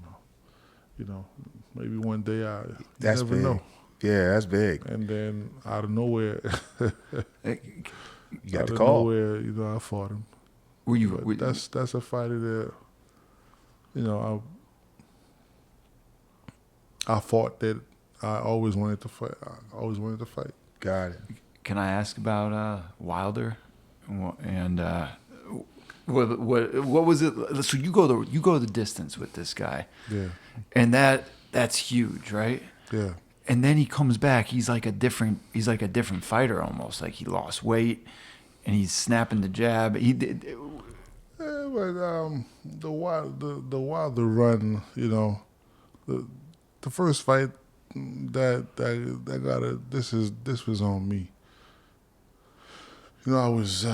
you know, maybe one day you That's never big. know. Yeah, that's big. And then out of nowhere, You got out the of call. nowhere, you know, I fought him. Were you? But that's a fighter that, you know, I fought that I always wanted to fight. Got it. Can I ask about Wilder? And what was it? So you go the distance with this guy, Yeah, and that's huge, right? yeah. And then he comes back. He's like a different fighter almost. Like he lost weight, and he's snapping the jab. He did. Yeah, but the Wilder run, you know, the first fight that got it. This was on me. You know, I was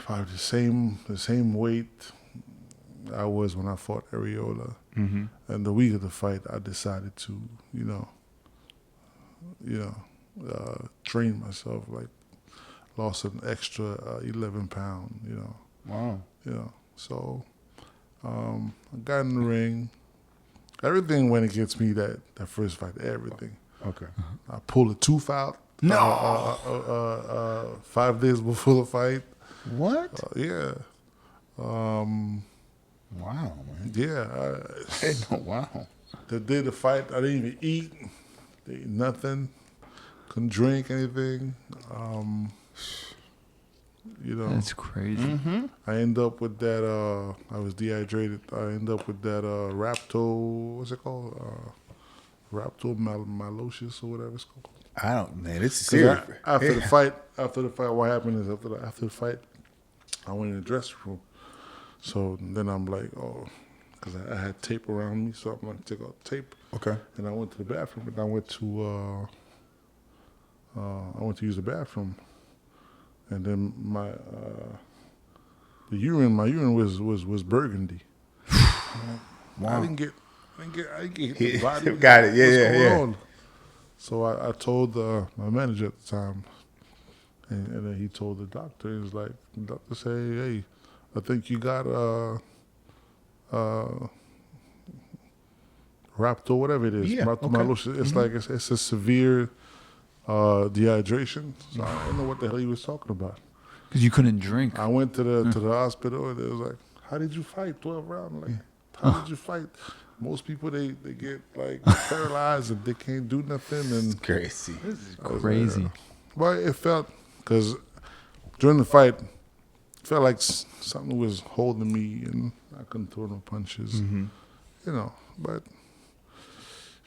probably the same weight I was when I fought Arreola. And the week of the fight, I decided to, train myself. Like, lost an extra 11 pounds. Wow. So I got in the ring. Everything went against me that first fight. Everything. Okay. I pulled a tooth out. No. 5 days before the fight. What? Yeah. Wow, man. Yeah. Wow. The day of the fight, I didn't even eat. Nothing. Couldn't drink anything. You know, That's crazy. I end up with that. I was dehydrated. I end up with that what's it called? Rhabdomyolysis or whatever it's called. I don't, man. It's serious. After the fight, what happened is after the fight, I went in the dressing room. So then I'm like, oh, because I had tape around me, so I'm like, take out the tape. Okay. And I went to the bathroom, and I went to use the bathroom, and then my urine was burgundy. Wow. I didn't get the body. Got it. What's Yeah. going on? So I told my manager at the time, and then he told the doctor. He was like, the doctor said, hey, I think you got rhabdo, whatever it is. Yeah, Rhabdomyolysis. It's like it's a severe dehydration. So I don't know what the hell he was talking about. Because you couldn't drink. I went to the hospital, and it was like, how did you fight 12 rounds? Like, how did you fight? Most people they get like paralyzed and they can't do nothing. And It's crazy. This is crazy. But it felt, because during the fight, it felt like something was holding me and I couldn't throw no punches. You know, but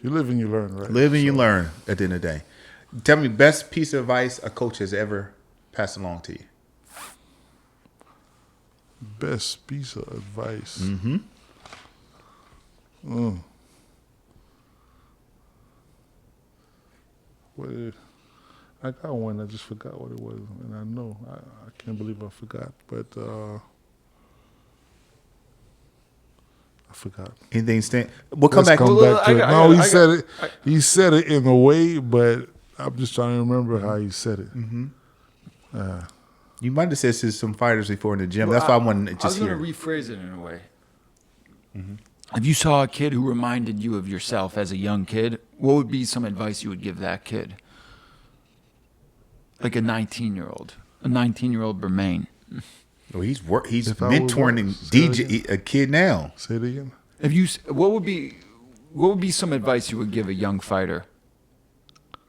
you live and you learn, right? Live and you learn at the end of the day. Tell me, best piece of advice a coach has ever passed along to you. Best piece of advice. Well, I got one. I just forgot what it was, and I know I can't believe I forgot. But I forgot. Anything stand? We'll come Let's back. come Well, back to I it. got- No, I he got- said it. He said it in a way, but I'm just trying to remember how he said it. You might have said to some fighters before in the gym. That's why I wanted to I was just hear. going to rephrase it in a way. If you saw a kid who reminded you of yourself as a young kid, what would be some advice you would give that kid? Like a 19-year-old Bermane. Well, he's If I was mentoring and what? Say it DJ a kid now. Say it again. What would be some advice you would give a young fighter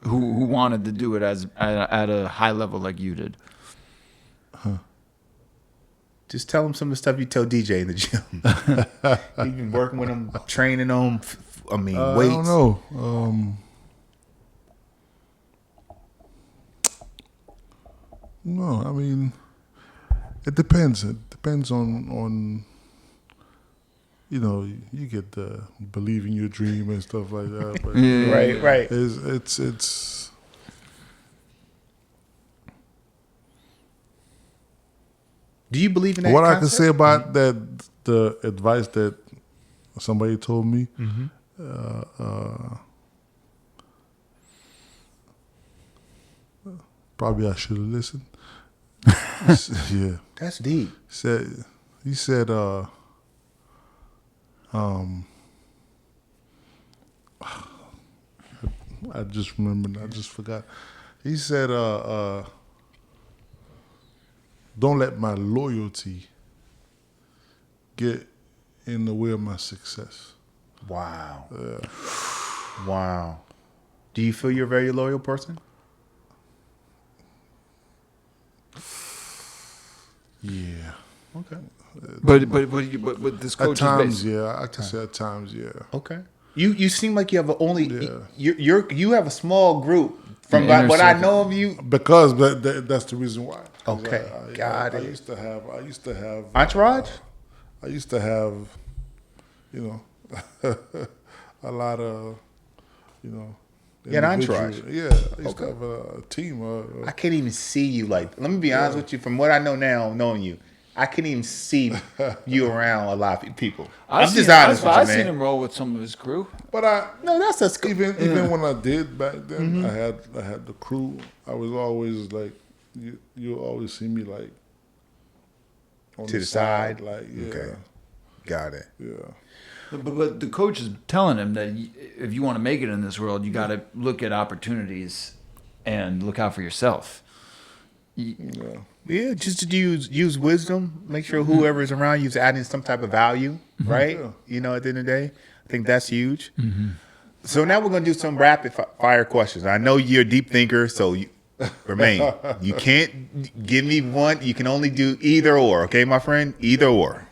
who wanted to do it at a high level like you did? Just tell him some of the stuff you tell DJ in the gym. You've been working with him, training him. Weights. I don't know. No, I mean, it depends. It depends on you know, you get the believe in your dream and stuff like that. But Right. it's Do you believe in that? what I can concept? say about that. The advice that somebody told me. Probably I should have listened. Yeah. That's deep. He said, I just remembered, I just forgot. He said, don't let my loyalty get in the way of my success. Wow. Wow. Do you feel you're a very loyal person? Yeah. Okay. But this At coach times, is yeah. I can say at times, yeah. Okay. You seem like you have Yeah. you have a small group from The inner what I circle. know of you. Because that's the reason why. 'Cause Okay, got I it. used to have Entourage? I used to have, you know, a lot of, you know. You had an entourage? Yeah, I used to have a team. I can't even see you like. Let me be honest with you. From what I know now, knowing you, I can't even see you around a lot of people. I'm just honest with you, I've seen man. him roll with some of his crew. But No, that's a even when I did back then, I had the crew. I was always like, you always see me like on To the side? like yeah, Okay. Got it. yeah. But the coach is telling him that if you want to make it in this world, you got to look at opportunities and look out for yourself. Yeah. Yeah, just to use wisdom. Make sure whoever is around you is adding some type of value, right? Yeah. You know, at the end of the day, I think that's huge. So now we're gonna do some rapid fire questions. I know you're a deep thinker, so Bermane, you can't give me one. You can only do either or. Okay, my friend? Either or.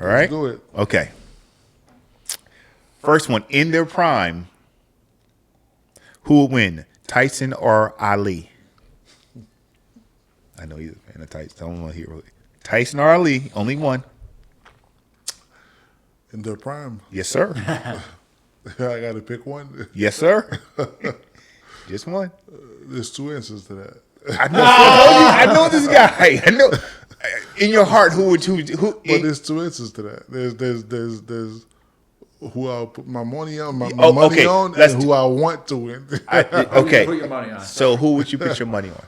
All right? Let's do it. Okay. First one, in their prime, who will win, Tyson or Ali? I know he's a fan of Tyson. I don't want to hear it. Tyson or Ali, only one. In their prime. Yes, sir. I got to pick one. Yes, sir. Just one. There's two answers to that. I know this guy. I know. In your heart, who? But there's two answers to that. There's who I'll put my money on, my money on, and who I want to win. Okay. Put your money on. So who would you put your money on?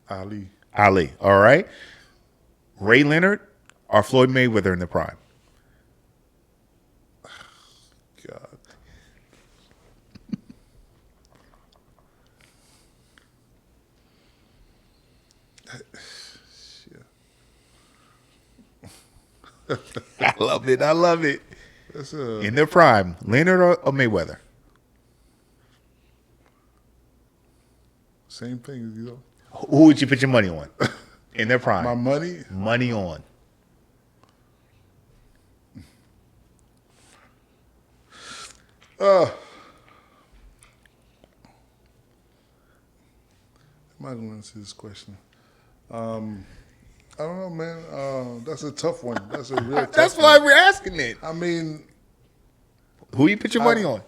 Ali. Ali. All right. Ray Leonard or Floyd Mayweather in the prime? God. I love it. I love it. That's In their prime, Leonard or Mayweather? same thing, you know. Who would you put your money on in their prime? My money. Money on. Am I going to answer this question? I don't know, man. That's a tough one. That's a real tough That's one. why we're asking it. I mean, Who you put your money on?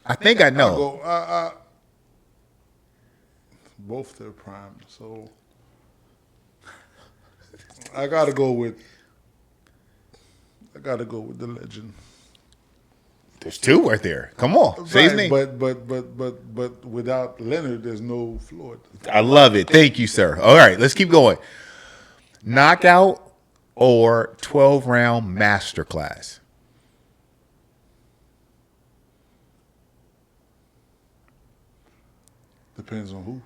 I think I know. go, both their prime. So I gotta go with the legend. There's two right there. Come on, say his name. But without Leonard, there's no Floyd. I love it. Thank you, sir. All right, let's keep going. Knockout or 12-round masterclass? Depends on who.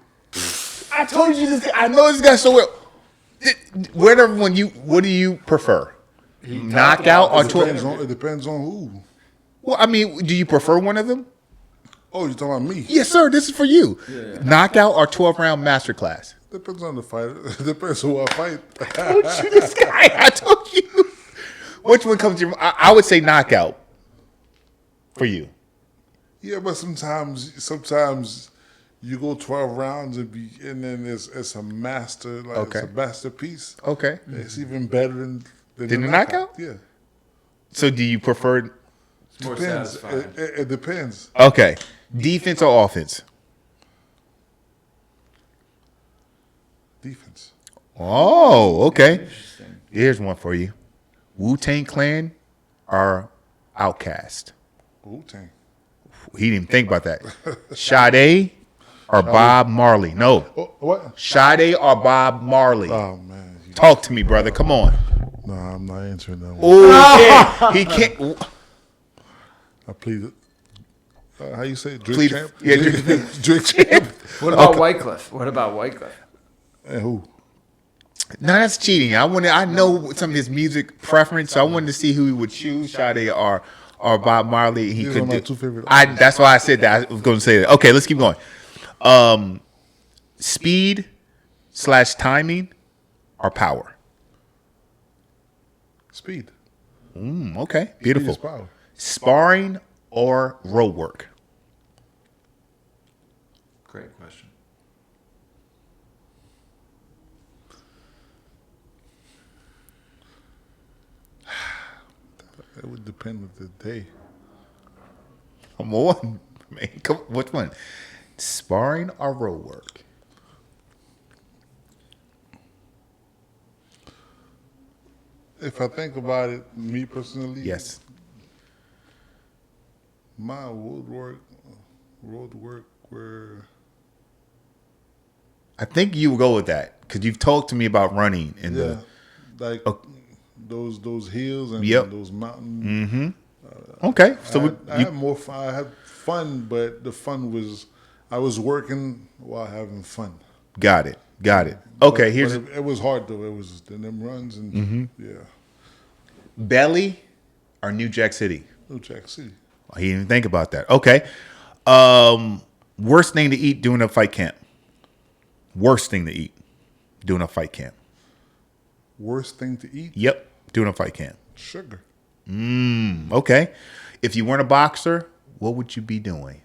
I told you this. I know this guy so well. Whatever one what do you prefer? Knockout or 12? It depends on who. Well, I mean, do you prefer one of them? Oh, you're talking about me? Yes, sir. This is for you. Yeah. Knockout or 12-round masterclass? Depends on the fighter. Depends who I fight. I told you this guy. I told you. Which one comes to your mind? I would say knockout for you. Yeah, but sometimes you go 12 rounds and then it's a master, like it's a masterpiece. Okay. It's even better than the knockout? Yeah. So do you prefer? It's more Depends. satisfying. It depends. Okay. Defense or offense? Defense. Oh, okay. Interesting. Here's one for you. Wu-Tang Clan or Outkast? Wu-Tang. He didn't even think about that. Sade or Bob Marley? No. Oh, what? Sade or Bob Marley? Oh, man. Talk to me, brother. Come on. No, I'm not answering that one. Oh, he can't. I plead. How you say it? Drink Plead- champ? yeah, Drink champ. What about Wycliffe? What about Wycliffe? And who? No, that's cheating. I know some of his music preference, so I wanted to see who he would choose, Sade or Bob Marley. He These could are my do. two favorite That's why I said that. I was going to say that. Okay, let's keep going. Speed/timing or power? Speed. Okay, Speed beautiful. is power. Sparring or road work? Great question. It would depend on the day. Come on, man. Which one? Sparring or road work? If I think about it, me personally, Yes. my road work where I think you will go with that because you've talked to me about running and yeah, like Oh. those hills and Yep. those mountains. okay. So I had more fun. I had fun, but the fun was I was working while having fun. got it. Okay. But Here's it was hard though. It was them runs and yeah. Belly or New Jack City. New Jack City. He didn't even think about that. Okay. Worst thing to eat during a fight camp. Worst thing to eat during a fight camp. Worst thing to eat? Yep, during a fight camp. Sugar. Okay. If you weren't a boxer, what would you be doing?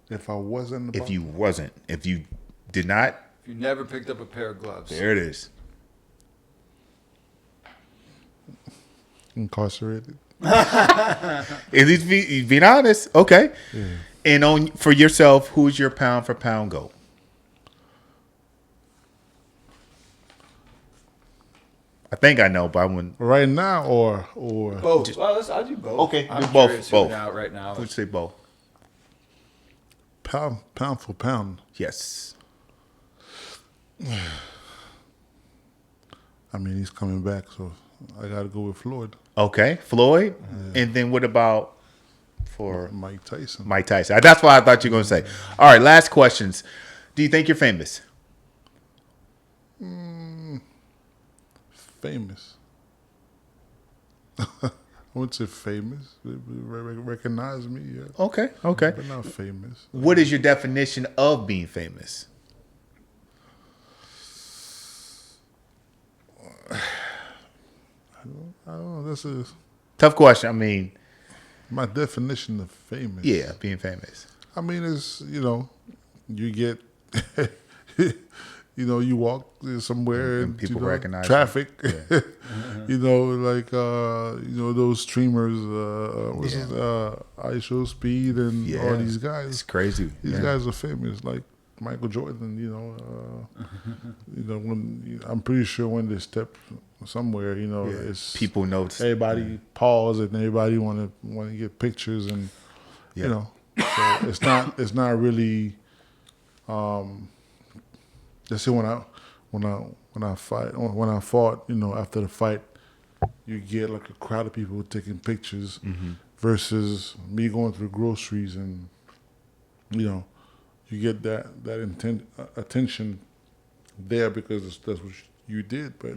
If I wasn't a boxer? If you wasn't. If you did not. If you never picked up a pair of gloves. There it is. Incarcerated. At least being honest. Okay. Yeah. And for yourself, who's your pound for pound goat? I think I know, but I wouldn't. Right now or both. Well, I'll do both. Okay, I'm do both. Out right now. Would say both. Pound for pound. Yes. I mean, he's coming back, so I got to go with Floyd. Okay, Floyd. Yeah. And then what about for Mike Tyson? Mike Tyson. That's what I thought you were going to say. All right, last questions. Do you think you're famous? Famous. I wouldn't say famous. Recognize me, yeah. Okay. But not famous. What is your definition of being famous? I don't know. That's a tough question. I mean, my definition of famous. Yeah, being famous. I mean, it's, you get, you walk somewhere and people recognize traffic. Yeah. Those streamers, iShow Speed and all these guys. It's crazy. These guys are famous, like Michael Jordan. When I'm pretty sure when they step somewhere, it's people notice. Everybody pause and everybody want to get pictures and so it's not really. Let's say when I fought, after the fight, you get like a crowd of people taking pictures versus me going through groceries and you get that attention there because that's what you did. But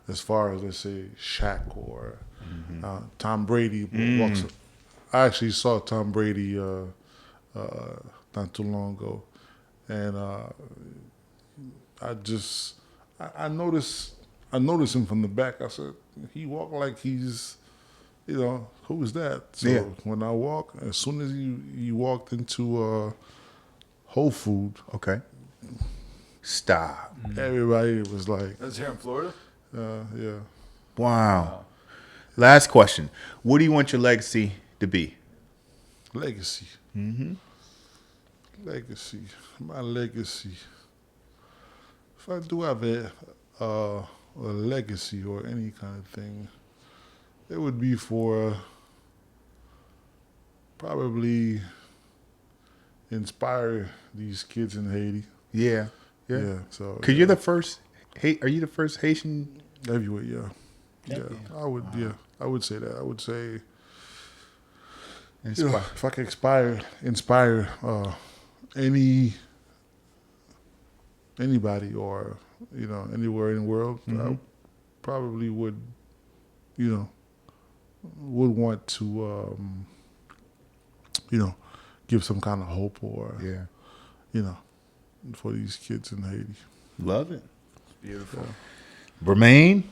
as far as, let's say, Shaq or Tom Brady walks, I actually saw Tom Brady not too long ago, and I noticed him from the back. I said, he walked like he's, who is that? So when I walk, as soon as he walked into Whole Food, okay, stop. Everybody was like, that's here in Florida. Yeah. Wow. Last question: what do you want your legacy to be? Legacy. Legacy. My legacy. If I do have a legacy or any kind of thing, it would be for probably inspire these kids in Haiti. Yeah. So, cause you're the first. Are you the first Haitian heavyweight? Yeah. I would. Yeah, I would say that. I would say. If I could inspire anybody or anywhere in the world, I probably would want to give some kind of hope or for these kids in Haiti. Love it. Beautiful. Bermane.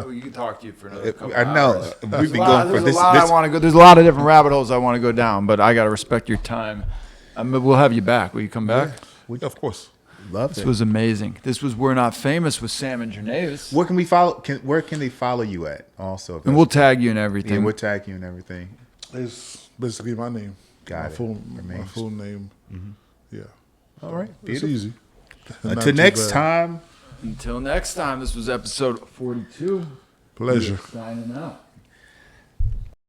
We can talk to you for another couple I know. hours. We've been going for this. I want to go. There's a lot of different rabbit holes I want to go down, but I got to respect your time. We'll have you back. Will you come back? Yeah, of course. Love this was amazing. This was We're Not Famous with Sam and Jernavis. Where can we follow? Where can they follow you at? Also, and we'll tag you and everything. Yeah, we'll tag you and everything. It's basically my name. Got it. My full name. Yeah. All right. It's easy. Until next time. Until next time. This was episode 42. Pleasure. Signing out.